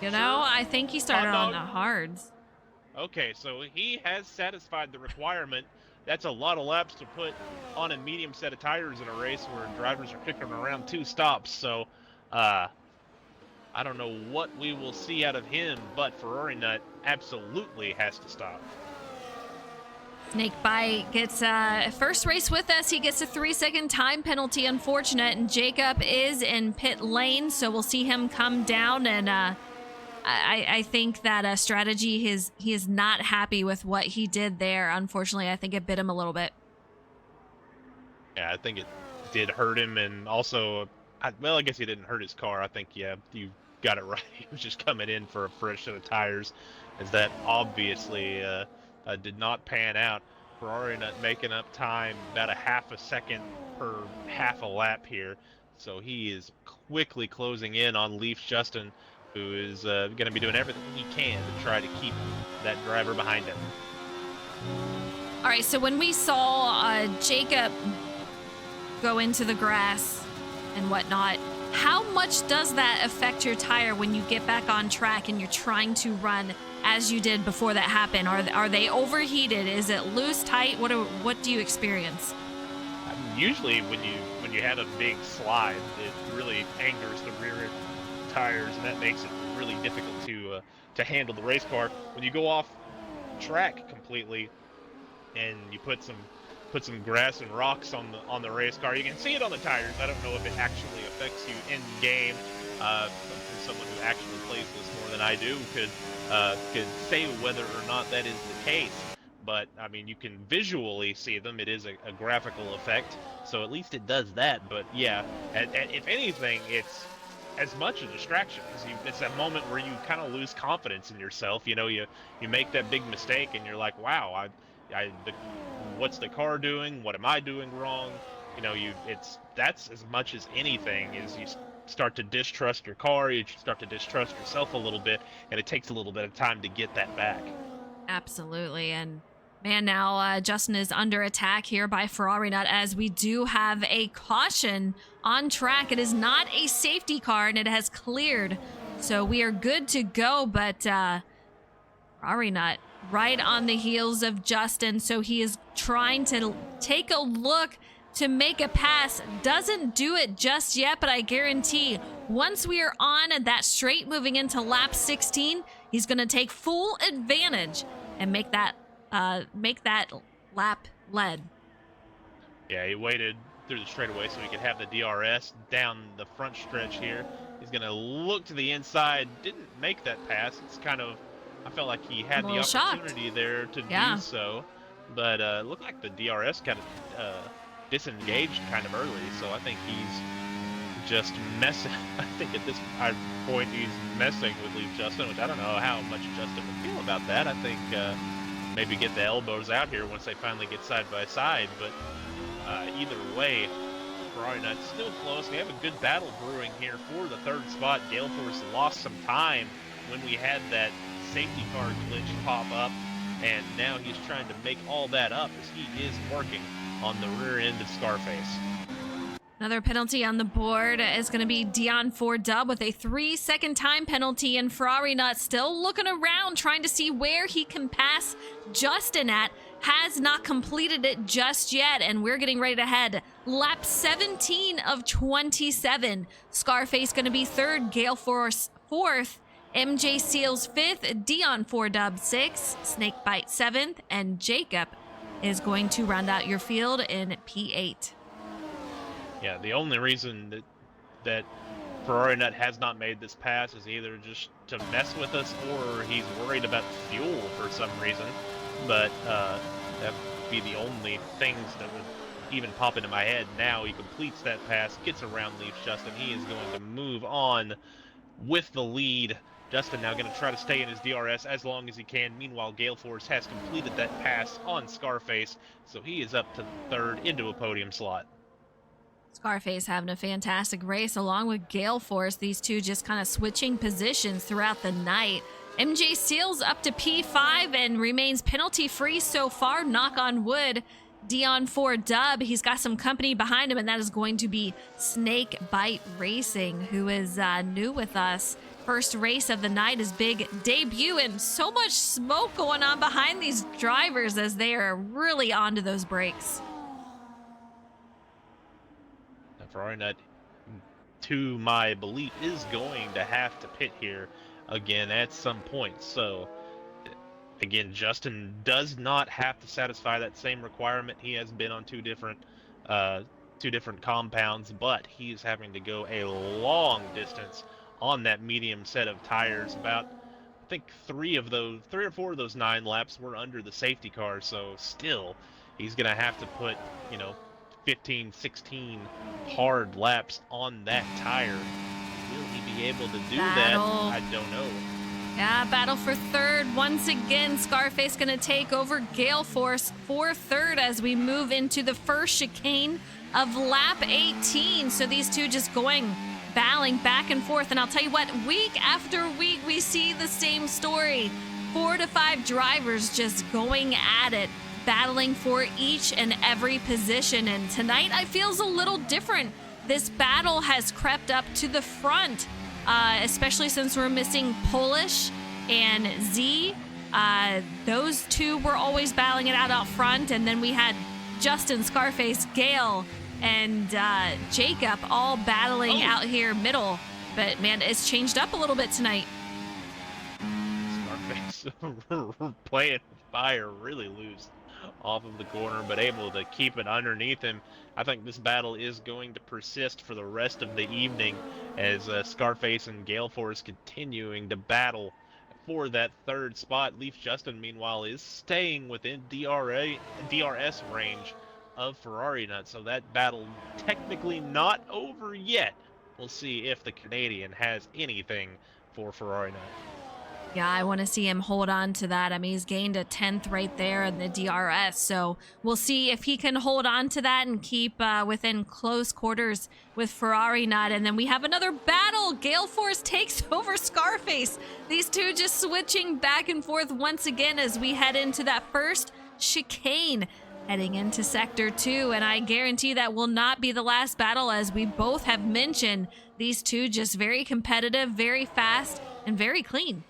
You know, I think he started on the hards. Okay, so he has satisfied the requirement. That's a lot of laps to put on a medium set of tires in a race where drivers are kicking around 2 stops. So I don't know what we will see out of him, but Ferrari Nut absolutely has to stop. Snakebite gets first race with us. He gets a 3-second time penalty, unfortunate, and Jacob is in pit lane, so we'll see him come down. And I think that strategy, he is not happy with what he did there. Unfortunately, I think it bit him a little bit. Yeah, I think it did hurt him, and also, well, I guess he didn't hurt his car. I think, yeah, you got it right. He was just coming in for a fresh set of tires, as that obviously did not pan out. Ferrari not making up time, about a half a second per half a lap here, so he is quickly closing in on Leaf Justin, who is going to be doing everything he can to try to keep that driver behind him. All right, so when we saw Jacob go into the grass and whatnot, how much does that affect your tire when you get back on track and you're trying to run as you did before that happened? Are they overheated? Is it loose, tight? What do you experience? Usually when you have a big slide, it really angers the rear end tires, and that makes it really difficult to handle the race car. When you go off track completely and you put some grass and rocks on the race car, you can see it on the tires. I don't know if it actually affects you in game. For someone who actually plays this more than I do, could say whether or not that is the case. But I mean, you can visually see them. It is a graphical effect, so at least it does that. But yeah, if anything, it's as much a distraction. It's that moment where you kind of lose confidence in yourself. You know, you make that big mistake, and you're like, wow, what's the car doing? What am I doing wrong? You know, that's as much as anything is you start to distrust your car, you start to distrust yourself a little bit, and it takes a little bit of time to get that back. Absolutely. And man, now Justin is under attack here by Ferrari Nut, as we do have a caution on track. It is not a safety car, and it has cleared, so we are good to go. But Ferrari Nut right on the heels of Justin, so he is trying to take a look to make a pass. Doesn't do it just yet, but I guarantee once we are on that straight moving into lap 16, he's going to take full advantage and make that lap led. Yeah, he waited through the straightaway so he could have the DRS down the front stretch here. He's going to look to the inside. Didn't make that pass. It's kind of, I felt like he had the opportunity there to do so, but looked like the DRS kind of disengaged kind of early. So I think he's just messing. I think at this point he's messing with Leaf Justin, which I don't know how much Justin would feel about that. I think maybe get the elbows out here once they finally get side by side. But either way, Ferrari Nut's still close. We have a good battle brewing here for the third spot. Gale Force lost some time when we had that safety car glitch pop up, and now he's trying to make all that up as he is working on the rear end of Scarface. Another penalty on the board is going to be Dion for Dub with a 3-second time penalty, and Ferrari Nut still looking around trying to see where he can pass Justin at. Has not completed it just yet, and we're getting ready to head lap 17 of 27. Scarface going to be third, Gale Force fourth, MJ Seals 5th, Dion 4Dub 6th, Snakebite 7th, and Jacob is going to round out your field in P8. Yeah, the only reason that Ferrari Nut has not made this pass is either just to mess with us or he's worried about fuel for some reason. But that would be the only things that would even pop into my head. Now he completes that pass, gets around Leaf Justin. He is going to move on with the lead. Justin now going to try to stay in his DRS as long as he can. Meanwhile, Gale Force has completed that pass on Scarface, so he is up to third into a podium slot. Scarface having a fantastic race along with Gale Force. These two just kind of switching positions throughout the night. MJ Seals up to P5 and remains penalty free so far, knock on wood. Dion 4Dub, he's got some company behind him, and that is going to be Snakebite Racing, who is new with us. First race of the night, his big debut, and so much smoke going on behind these drivers as they are really onto those brakes. Ferrari Nut to my belief, is going to have to pit here again at some point. So, again, Justin does not have to satisfy that same requirement. He has been on uh, two different compounds, but he's having to go a long distance on that medium set of tires. About, I think, three or four of those 9 laps were under the safety car. So still, he's gonna have to put, 15, 16 hard laps on that tire. Will he be able to do that? I don't know. Yeah, battle for third. Once again, Scarface going to take over Gale Force for third as we move into the first chicane of lap 18. So these two just battling back and forth. And I'll tell you what, week after week, we see the same story. 4 to 5 drivers just going at it, battling for each and every position. And tonight, I feels a little different. This battle has crept up to the front. Especially since we're missing Polish and Z. Those two were always battling it out front. And then we had Justin, Scarface, Gale, and Jacob all battling out here middle. But, man, it's changed up a little bit tonight. Scarface playing fire really loose off of the corner, but able to keep it underneath him. I think this battle is going to persist for the rest of the evening as Scarface and Gale Force continuing to battle for that third spot. Leaf Justin, meanwhile, is staying within DRS range of Ferrari Nut, so that battle technically not over yet. We'll see if the Canadian has anything for Ferrari Nut. Yeah, I want to see him hold on to that. I mean, he's gained a 10th right there in the DRS, so we'll see if he can hold on to that and keep within close quarters with Ferrari Nut. And then we have another battle. Gale Force takes over Scarface. These two just switching back and forth once again as we head into that first chicane, heading into Sector 2. And I guarantee that will not be the last battle, as we both have mentioned. These two just very competitive, very fast, and very clean.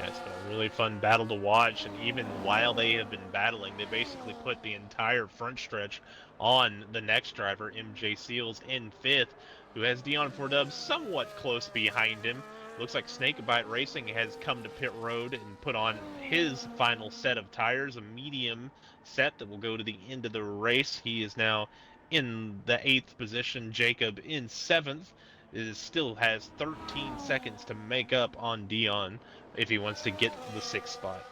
It's been a really fun battle to watch, and even while they have been battling, they basically put the entire front stretch on the next driver, MJ Seals, in 5th, who has Dion 4Dub somewhat close behind him. Looks like Snakebite Racing has come to pit road and put on his final set of tires, a medium set that will go to the end of the race. He is now in the 8th position. Jacob in 7th. Still has 13 seconds to make up on Dion if he wants to get the 6th spot.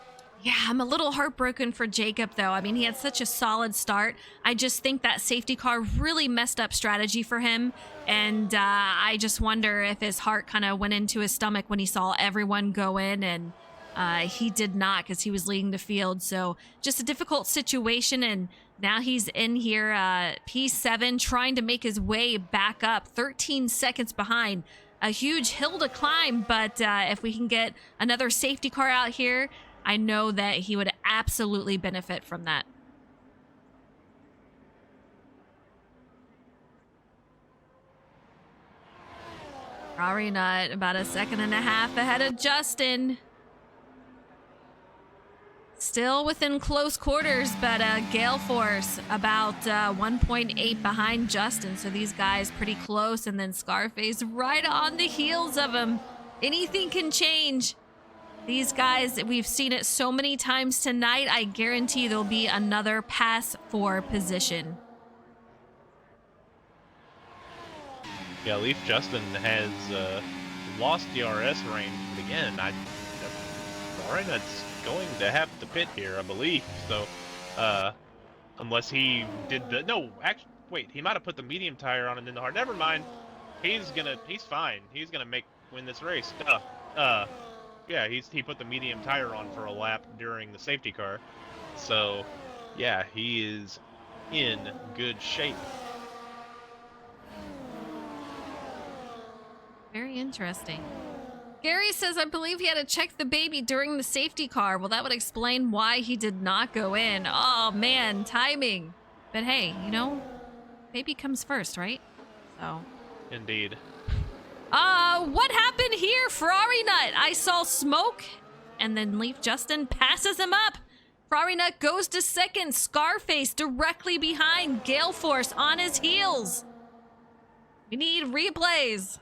Yeah, I'm a little heartbroken for Jacob, though. I mean, he had such a solid start. I just think that safety car really messed up strategy for him. And I just wonder if his heart kind of went into his stomach when he saw everyone go in, and he did not, because he was leading the field. So just a difficult situation. And now he's in here, P7, trying to make his way back up, 13 seconds behind. A huge hill to climb, but if we can get another safety car out here, I know that he would absolutely benefit from that. Ferrari Nut about 1.5 seconds ahead of Justin. Still within close quarters, but Gale Force about 1.8 behind Justin. So these guys pretty close, and then Scarface right on the heels of him. Anything can change. These guys, we've seen it so many times tonight. I guarantee there'll be another pass for position. Yeah, Leaf Justin has lost DRS range, but again, Ferrari Nut's going to have to pit here, I believe. So, unless he did the wait, he might have put the medium tire on and then the hard. Never mind. He's fine. He's gonna win this race. Yeah, he put the medium tire on for a lap during the safety car. So, yeah, he is in good shape. Very interesting. Gary says, I believe he had to check the baby during the safety car. Well, that would explain why he did not go in. Oh, man, timing. But hey, baby comes first, right? So. Indeed. What happened here? Ferrari Nut. I saw smoke, and then Leaf Justin passes him up Ferrari Nut goes to second. Scarface directly behind. Gale Force on his heels. We need replays.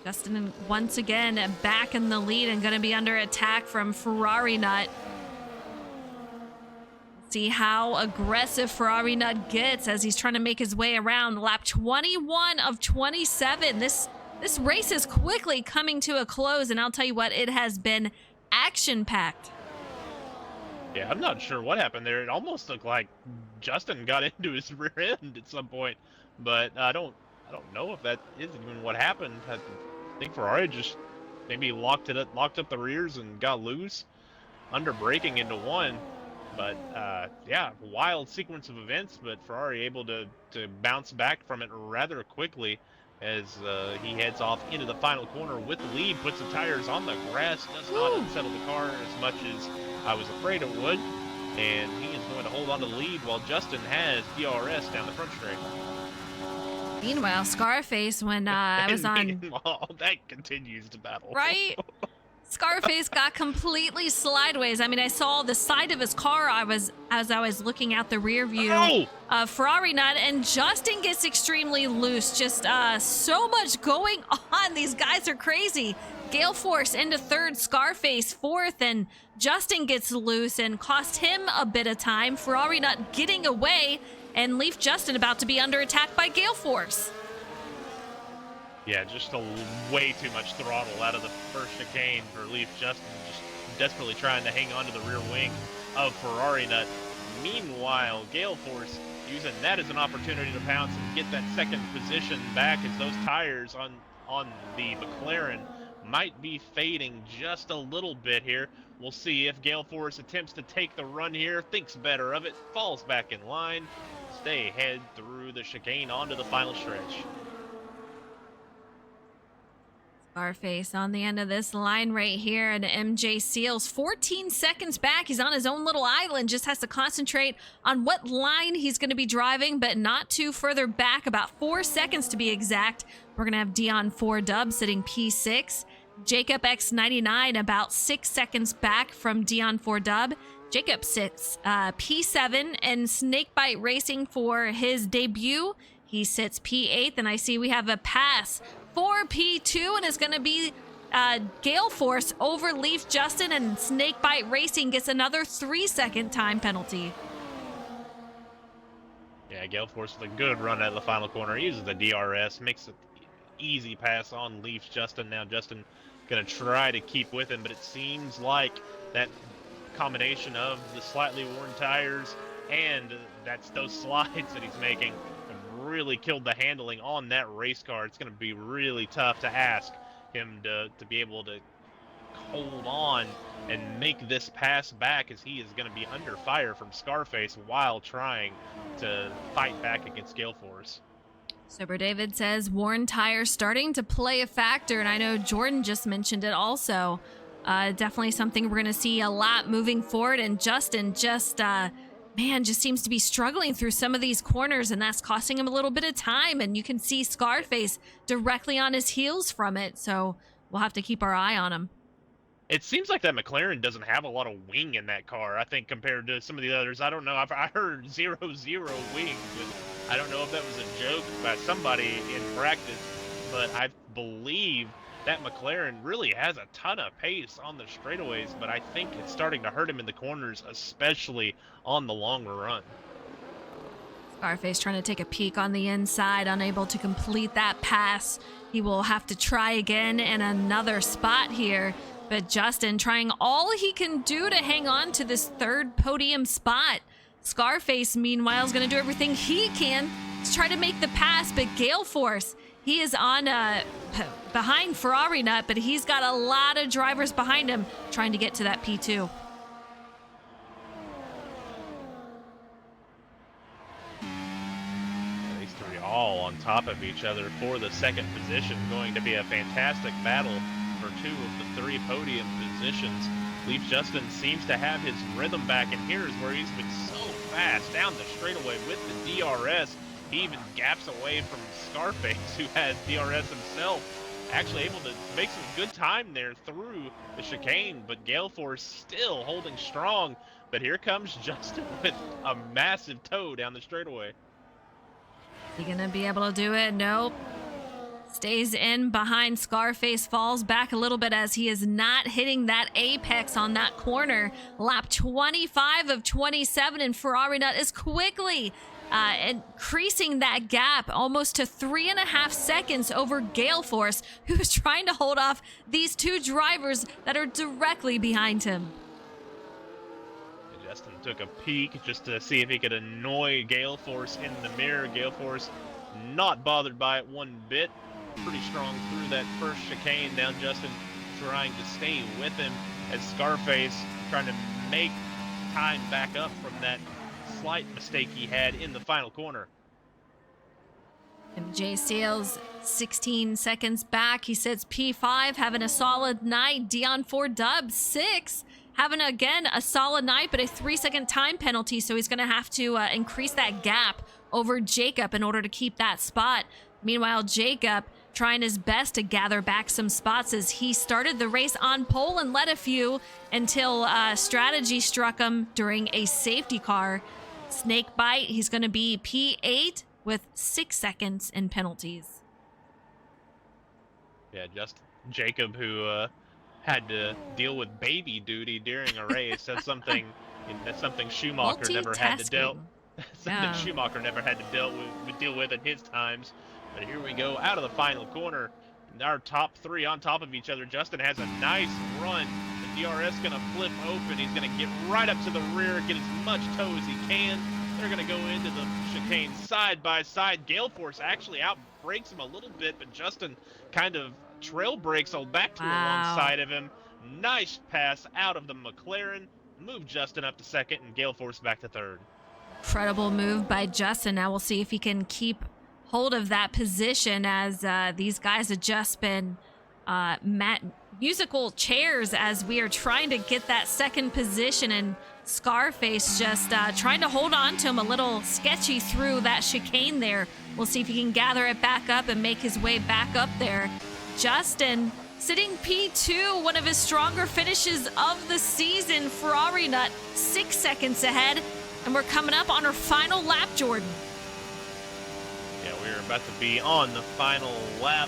Justin once again back in the lead and going to be under attack from Ferrari Nut. See how aggressive Ferrari Nut gets as he's trying to make his way around. Lap 21 of 27. This race is quickly coming to a close, and I'll tell you what, it has been action-packed. Yeah, I'm not sure what happened there. It almost looked like Justin got into his rear end at some point, but I don't know if that is even what happened. I think Ferrari just maybe locked up the rears and got loose, under braking into one. But yeah, wild sequence of events, but Ferrari able to bounce back from it rather quickly as he heads off into the final corner with the lead, puts the tires on the grass, does not unsettle the car as much as I was afraid it would, and he is going to hold on to the lead while Justin has DRS down the front straight. Meanwhile, Scarface, when I was on... Meanwhile, that continues to battle. Right? Scarface got completely sideways. I mean, I saw the side of his car as I was looking out the rear view of Ferrari Nut, and Justin gets extremely loose. Just so much going on. These guys are crazy. Gale Force into third, Scarface fourth, and Justin gets loose and cost him a bit of time. Ferrari Nut getting away, and Leaf Justin about to be under attack by Gale Force. Yeah, just way too much throttle out of the first chicane for Leaf Justin, just desperately trying to hang on to the rear wing of Ferrari Nut. Meanwhile, Gale Force using that as an opportunity to pounce and get that second position back as those tires on the McLaren might be fading just a little bit here. We'll see if Gale Force attempts to take the run here, thinks better of it, falls back in line, stay ahead through the chicane onto the final stretch. Scarface on the end of this line right here, and MJ Seals 14 seconds back. He's on his own little island, just has to concentrate on what line he's going to be driving, but not too further back, about 4 seconds to be exact. We're going to have Dion 4 Dub sitting P6. Jacob X99 about 6 seconds back from Dion 4 Dub. Jacob sits P7, and Snakebite Racing for his debut. He sits P8, and I see we have a pass for P2, and it's going to be Gale Force over Leaf Justin, and Snakebite Racing gets another 3-second time penalty. Yeah, Gale Force with a good run at the final corner. He uses the DRS, makes an easy pass on Leaf Justin. Now Justin going to try to keep with him, but it seems like that combination of the slightly worn tires and that's those slides that he's making really killed the handling on that race car. It's going to be really tough to ask him to be able to hold on and make this pass back, as he is going to be under fire from Scarface while trying to fight back against Gale Force. Sober David says worn tires starting to play a factor, and I know Jordan just mentioned it also. Definitely something we're going to see a lot moving forward, and Justin just seems to be struggling through some of these corners, and that's costing him a little bit of time, and you can see Scarface directly on his heels from it, so we'll have to keep our eye on him. It seems like that McLaren doesn't have a lot of wing in that car, I think, compared to some of the others. I don't know. I heard 0 wing, but I don't know if that was a joke by somebody in practice, but I believe that McLaren really has a ton of pace on the straightaways, but I think it's starting to hurt him in the corners, especially on the longer run. Scarface trying to take a peek on the inside, unable to complete that pass. He will have to try again in another spot here, but Justin trying all he can do to hang on to this third podium spot. Scarface, meanwhile, is going to do everything he can to try to make the pass, but Gale Force, he is on behind Ferrari Nut, but he's got a lot of drivers behind him trying to get to that P2. These three all on top of each other for the second position. Going to be a fantastic battle for 2 of the 3 podium positions. Leaf Justin seems to have his rhythm back, and here's where he's been so fast down the straightaway with the DRS. He even gaps away from Scarface, who has DRS himself. actually able to make some good time there through the chicane, but Gale Force still holding strong. But here comes Justin with a massive toe down the straightaway. Is he gonna be able to do it? Nope. Stays in behind Scarface, falls back a little bit as he is not hitting that apex on that corner. Lap 25 of 27, and Ferrari Nut is quickly increasing that gap almost to 3.5 seconds over Gale Force, who is trying to hold off these two drivers that are directly behind him. Justin took a peek just to see if he could annoy Gale Force in the mirror. Gale Force not bothered by it one bit. Pretty strong through that first chicane. Now Justin trying to stay with him as Scarface trying to make time back up from that slight mistake he had in the final corner. MJ Seals 16 seconds back. He sits P5, having a solid night. Dion 4 Dub 6, having again a solid night, but a 3-second time penalty. So he's going to have to increase that gap over Jacob in order to keep that spot. Meanwhile, Jacob trying his best to gather back some spots as he started the race on pole and led a few until strategy struck him during a safety car. Snake bite, he's going to be P8 with 6 seconds in penalties. Yeah, just Jacob, who had to deal with baby duty during a race. That's something Schumacher never had to deal. Schumacher never had to deal with in his times. But here we go out of the final corner. Our top three on top of each other. Justin has a nice run. The DRS going to flip open. He's going to get right up to the rear, get as much toe as he can. They're going to go into the chicane side by side. Gale Force actually outbrakes him a little bit, but Justin kind of trail brakes back to alongside of him. Nice pass out of the McLaren. Move Justin up to second and Gale Force back to third. Incredible move by Justin. Now we'll see if he can keep hold of that position as these guys have just been musical chairs as we are trying to get that second position, and Scarface just trying to hold on to him, a little sketchy through that chicane there. We'll see if he can gather it back up and make his way back up there. Justin sitting P2, one of his stronger finishes of the season. Ferrari Nut 6 seconds ahead, and we're coming up on our final lap, Jordan. Yeah, we're about to be on the final lap.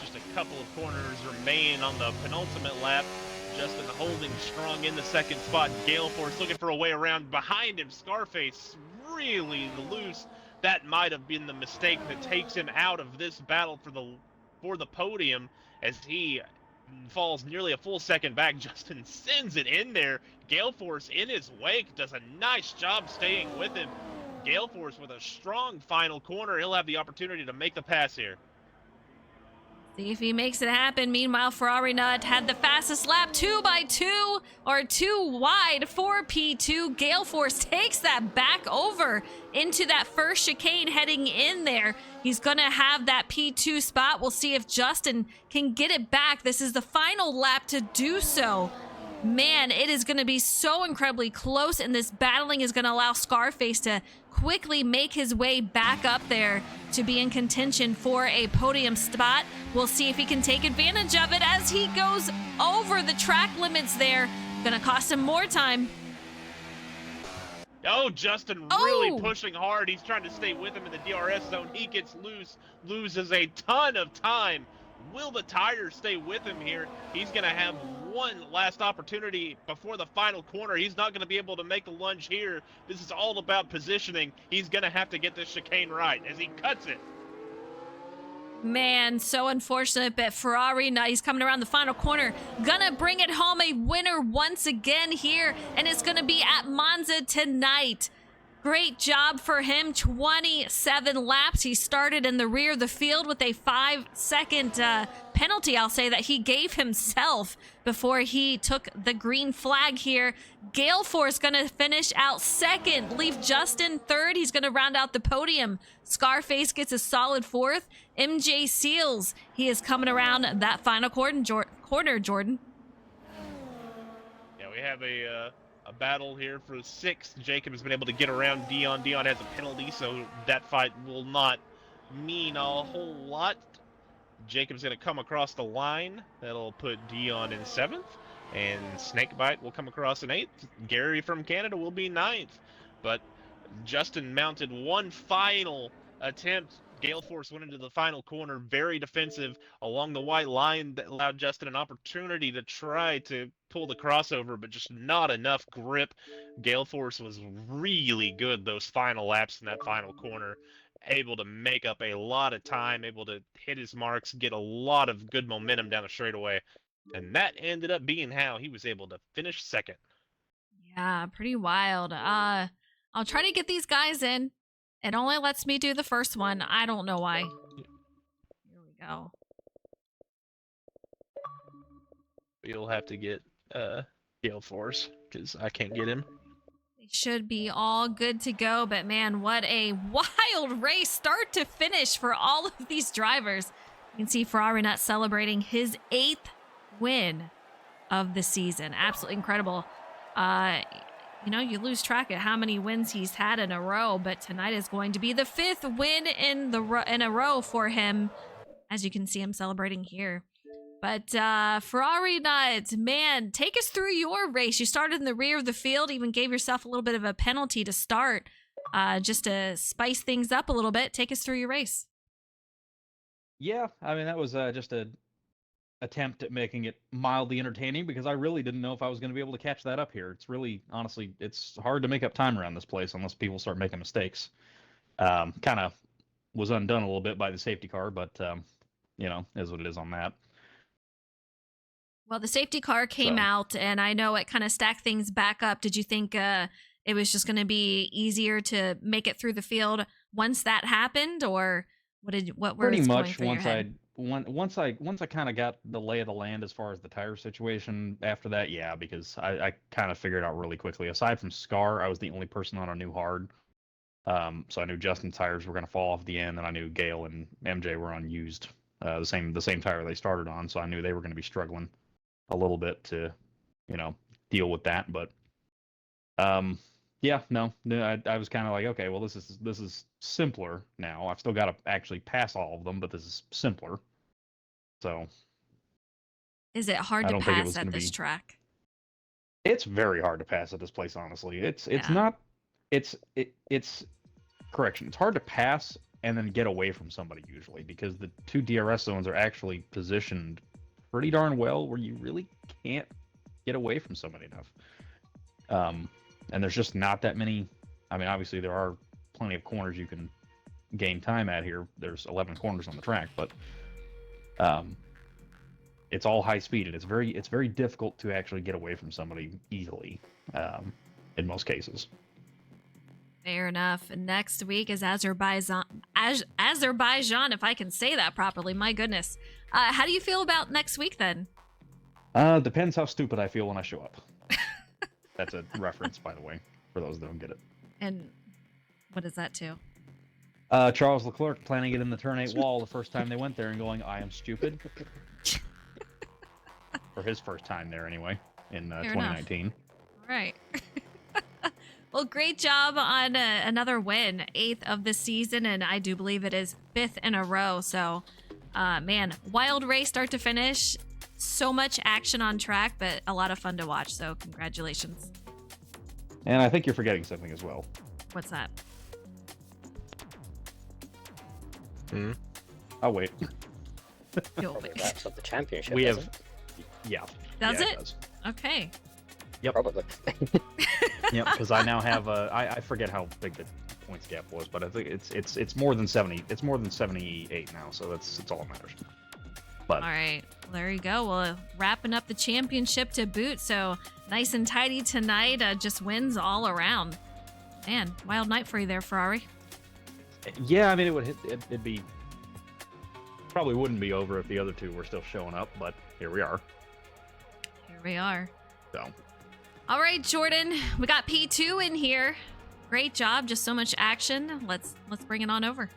Just a couple of corners remain on the penultimate lap. Justin holding strong in the second spot. Gale Force looking for a way around. Behind him, Scarface really loose. That might have been the mistake that takes him out of this battle for the podium as he falls nearly a full second back. Justin sends it in there. Gale Force in his wake does a nice job staying with him. Gale Force with a strong final corner. He'll have the opportunity to make the pass here. See if he makes it happen. Meanwhile, Ferrari Nut had the fastest lap, 2 wide for P2. Gale Force takes that back over into that first chicane heading in there. He's going to have that P2 spot. We'll see if Justin can get it back. This is the final lap to do so. Man, it is going to be so incredibly close, and this battling is going to allow Scarface to quickly make his way back up there to be in contention for a podium spot. We'll see if he can take advantage of it as he goes over the track limits there. Going to cost him more time. Oh, Justin really pushing hard. He's trying to stay with him in the DRS zone. He gets loose, loses a ton of time. Will the tires stay with him here? He's going to have one last opportunity before the final corner. He's not going to be able to make the lunge here. This is all about positioning. He's going to have to get this chicane right as he cuts it. Man, so unfortunate, but Ferrari, now he's coming around the final corner. Gonna bring it home a winner once again here, and it's gonna be at Monza tonight. Great job for him, 27 laps. He started in the rear of the field with a 5-second penalty, I'll say, that he gave himself before he took the green flag here. Gale Force gonna finish out second, leave Justin third. He's gonna round out the podium. Scarface gets a solid fourth. MJ Seals, he is coming around that final corner, Jordan. Yeah, we have a battle here for sixth. Jacob has been able to get around Dion. Dion has a penalty, so that fight will not mean a whole lot. Jacob's going to come across the line. That'll put Dion in 7th. And Snakebite will come across in 8th. Gary from Canada will be 9th. But Justin mounted one final attempt. Gale Force went into the final corner, very defensive along the white line, that allowed Justin an opportunity to try to pull the crossover, but just not enough grip. Gale Force was really good those final laps in that final corner, able to make up a lot of time, able to hit his marks, get a lot of good momentum down the straightaway. And that ended up being how he was able to finish 2nd. Yeah, pretty wild. I'll try to get these guys in. It only lets me do the first one. I don't know why. Here we go. You'll have to get Gale Force because I can't get him. They should be all good to go, but man, what a wild race start to finish for all of these drivers. You can see Ferrari Nut celebrating his 8th win of the season. Absolutely incredible. You lose track of how many wins he's had in a row, but tonight is going to be the 5th win in a row for him, as you can see him celebrating here. But Ferrari Nut, man, take us through your race. You started in the rear of the field, even gave yourself a little bit of a penalty to start, just to spice things up a little bit. Take us through your race. Yeah, I mean, that was just a attempt at making it mildly entertaining because I really didn't know if I was going to be able to catch that up here. It's really, honestly, it's hard to make up time around this place unless people start making mistakes. Kind of was undone a little bit by the safety car, but, is what it is on that. Well, the safety car came out, and I know it kind of stacked things back up. Did you think it was just going to be easier to make it through the field once that happened, or what were pretty much going through your head? once I kind of got the lay of the land as far as the tire situation after that, yeah, because I kind of figured out really quickly. Aside from Scar, I was the only person on a new hard. So I knew Justin's tires were going to fall off at the end, and I knew Gale and MJ were on used, the same tire they started on. So I knew they were going to be struggling a little bit to, deal with that. But yeah, no, I was kind of like, okay, well, this is simpler now. I've still got to actually pass all of them, but this is simpler. So Is it hard I to don't think it pass was at going to this be. track? It's very hard to pass at this place, honestly. It's Yeah. not. It's correction. It's hard to pass and then get away from somebody usually because the two DRS zones are actually positioned pretty darn well where you really can't get away from somebody enough. And there's just not that many. I mean, obviously there are plenty of corners you can gain time at here. There's 11 corners on the track, but it's all high speed, and it's very difficult to actually get away from somebody easily in most cases. Fair enough. Next week is Azerbaijan, if I can say that properly. My goodness. How do you feel about next week then? Depends how stupid I feel when I show up. That's a reference, by the way, for those that don't get it. And what is that too? Charles Leclerc planning it in the turn 8 wall the first time they went there and going, I am stupid. For his first time there, anyway, in 2019. Enough. All right. Well, great job on another win, 8th of the season, and I do believe it is 5th in a row. So, man, wild race start to finish. So much action on track, but a lot of fun to watch. So, congratulations. And I think you're forgetting something as well. What's that? Oh, wait. Probably wraps up the championship. We doesn't have. it? Yeah. Does yeah, it? does. Okay. Yep. Probably. Yep. Because I now have I forget how big the points gap was, but I think it's more than 70. It's more than 78 now, so it's all that matters. But All right. Well, there you go. Well, wrapping up the championship to boot. So nice and tidy tonight. Just wins all around. Man, wild night for you there, Ferrari. yeah, I mean it'd be probably wouldn't be over if the other two were still showing up, but here we are. Here we are. So. All right, Jordan, we got P2 in here. Great job, just so much action. Let's bring it on over.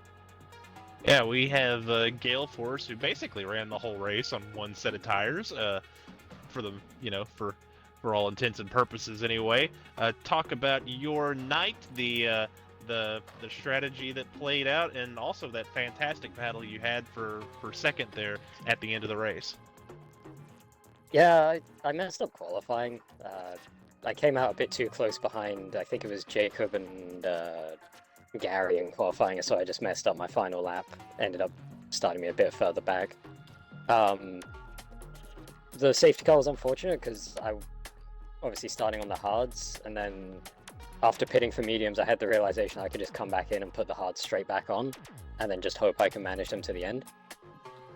Yeah, we have Gale Force, who basically ran the whole race on one set of tires, for the for all intents and purposes anyway. Talk about your night, the the strategy that played out, and also that fantastic battle you had for second there at the end of the race. Yeah, I messed up qualifying. I came out a bit too close behind. I think it was Jacob and Gary in qualifying, so I just messed up my final lap. Ended up starting me a bit further back. The safety car was unfortunate because I obviously starting on the hards, and then after pitting for mediums, I had the realization I could just come back in and put the hards straight back on, and then just hope I can manage them to the end.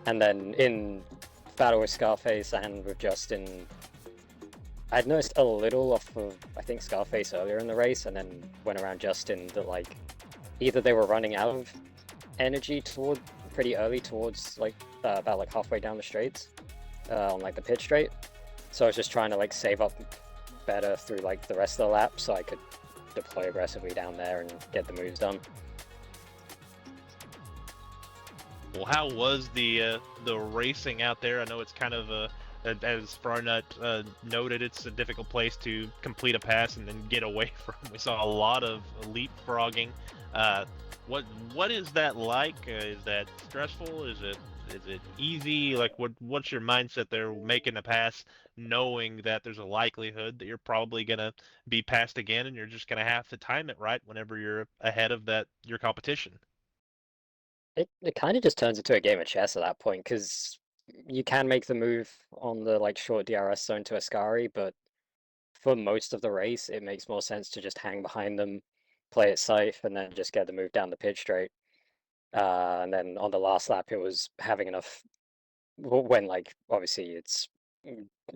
And then in battle with Scarface and with Justin, I'd noticed a little off of, I think, Scarface earlier in the race, and then went around Justin that, like, either they were running out of energy pretty early towards, like, about, like, halfway down the straights, on, like, the pit straight. So I was just trying to, like, save up better through, like, the rest of the lap so I could deploy aggressively down there and get the moves done. Well, how was the racing out there? I know it's kind of as Farnut noted, it's a difficult place to complete a pass and then get away from. We saw a lot of leapfrogging. What is that like? Is that stressful? Is it easy? Like, what's your mindset there, making a pass, knowing that there's a likelihood that you're probably gonna be passed again, and you're just gonna have to time it right whenever you're ahead of your competition? It kind of just turns into a game of chess at that point, because you can make the move on the, like, short DRS zone to Ascari, but for most of the race, it makes more sense to just hang behind them, play it safe, and then just get the move down the pit straight. And then on the last lap, it was having enough, when, like, obviously it's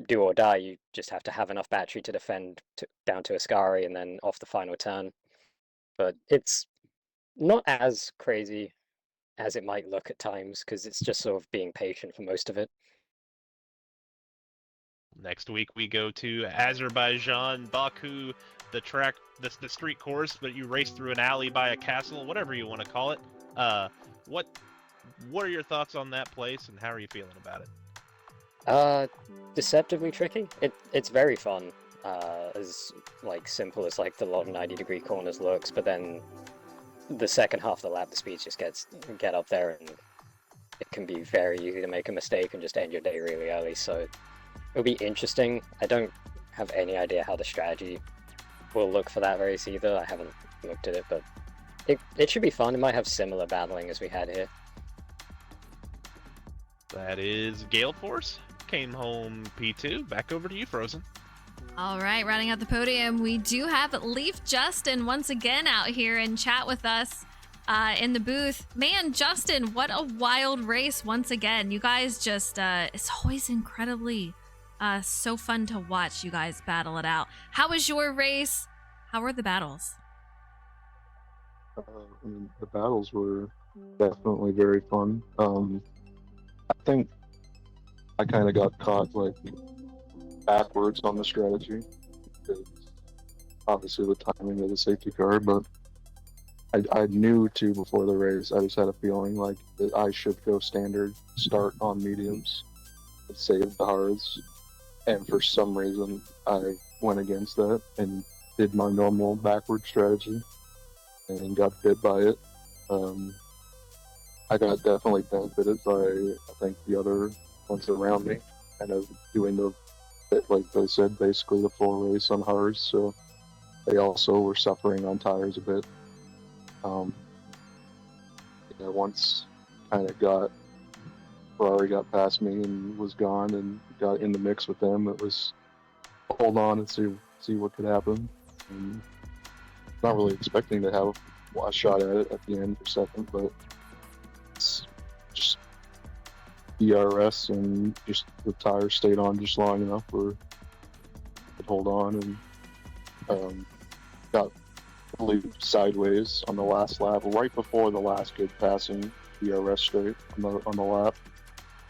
do or die, you just have to have enough battery to defend down to Ascari and then off the final turn. But it's not as crazy as it might look at times, because it's just sort of being patient for most of it. Next week we go to Azerbaijan, Baku, the track, the street course, but you race through an alley by a castle, whatever you want to call it. What are your thoughts on that place, and how are you feeling about it? Deceptively tricky. It's very fun. As, like, simple as, like, the lot of 90-degree corners looks, but then the second half of the lap, the speeds just get up there, and it can be very easy to make a mistake and just end your day really early. So it'll be interesting. I don't have any idea how the strategy will look for that race either. I haven't looked at it, but it should be fun. It might have similar battling as we had here. That is Gale Force. Came home P2. Back over to you, Frozen. All right, rounding out the podium, we do have Leaf Justin once again out here and chat with us in the booth. Man, Justin, what a wild race once again. You guys just, it's always incredibly so fun to watch you guys battle it out. How was your race? How were the battles? I mean, the battles were definitely very fun. I think I kind of got caught, like, backwards on the strategy, because obviously the timing of the safety car, but I knew too before the race. I just had a feeling like that I should go standard, start on mediums, and save the hards. And for some reason, I went against that and did my normal backward strategy and got bit by it. I got definitely benefited by, I think, the other ones around me, kind of doing like they said, basically the full race on hards. So they also were suffering on tires a bit. Once kind of Ferrari got past me and was gone and got in the mix with them, it was hold on and see what could happen. And not really expecting to have a shot at it at the end for second, but it's just DRS and just the tires stayed on just long enough where I could hold on, and got sideways on the last lap, right before the last good passing DRS straight on the lap.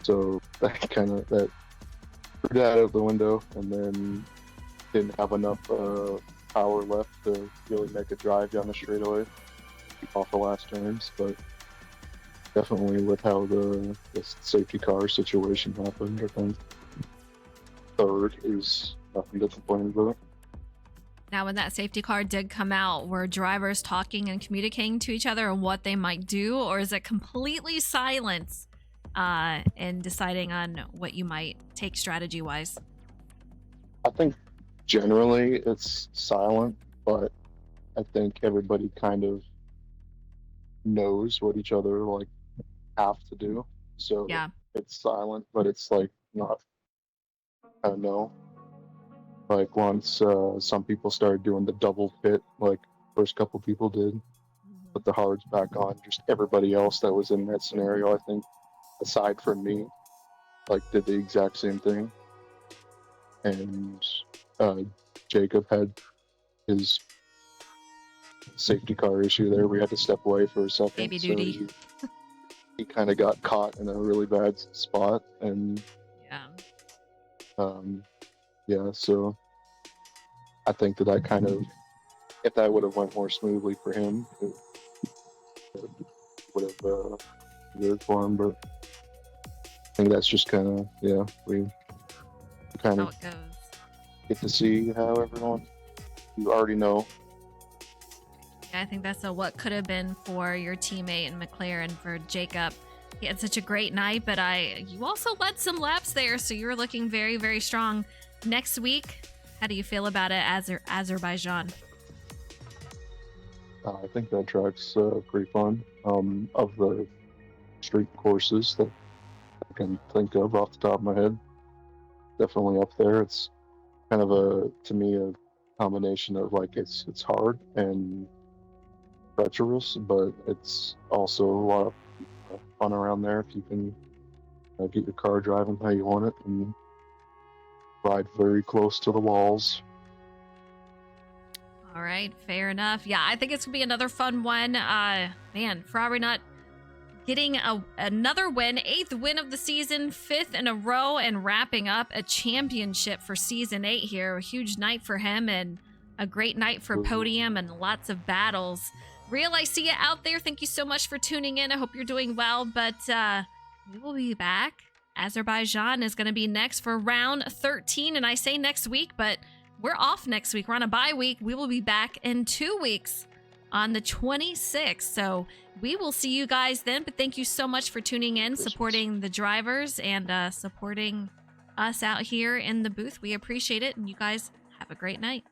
So that threw that out the window, and then didn't have enough power left to really make a drive down the straightaway off the last turns. But definitely with how the safety car situation happened, I think third is nothing to complain about. Now, when that safety car did come out, were drivers talking and communicating to each other on what they might do, or is it completely silence and deciding on what you might take strategy-wise? I think generally it's silent, but I think everybody kind of knows what each other like have to do. So Yeah. it's silent, but it's like not, I don't know. Like once some people started doing the double pit, like first couple people did, put the hards back on. Just everybody else that was in that scenario, I think, aside from me, like did the exact same thing. And Jacob had his safety car issue there. We had to step away for a second. Baby So duty. he kind of got caught in a really bad spot, and Yeah. yeah, so I think that I kind of, if that would have went more smoothly for him, it would have good for him. But I think that's just kind of, yeah, we kind How of it goes. get to see how everyone, you already know. Yeah, I think that's what could have been for your teammate in McLaren, for Jacob. He had such a great night, but you also led some laps there, so you're looking very, very strong. Next week, how do you feel about it, Azerbaijan? I think that track's pretty fun. Of the street courses that I can think of off the top of my head, definitely up there. It's kind of to me, a combination of like it's hard and treacherous, but it's also a lot of fun around there if you can get your car driving how you want it and ride very close to the walls. All right, fair enough. Yeah, I think it's gonna be another fun one. Man, Ferrari not getting another win, 8th win of the season, 5th in a row, and wrapping up a championship for season 8 here. A huge night for him and a great night for podium and lots of battles. Real, I see you out there. Thank you so much for tuning in. I hope you're doing well, but we will be back. Azerbaijan is going to be next for round 13, and I say next week, but we're off next week. We're on a bye week. We will be back in 2 weeks on the 26th. So we will see you guys then. But thank you so much for tuning in, supporting the drivers, and supporting us out here in the booth. We appreciate it. And you guys have a great night.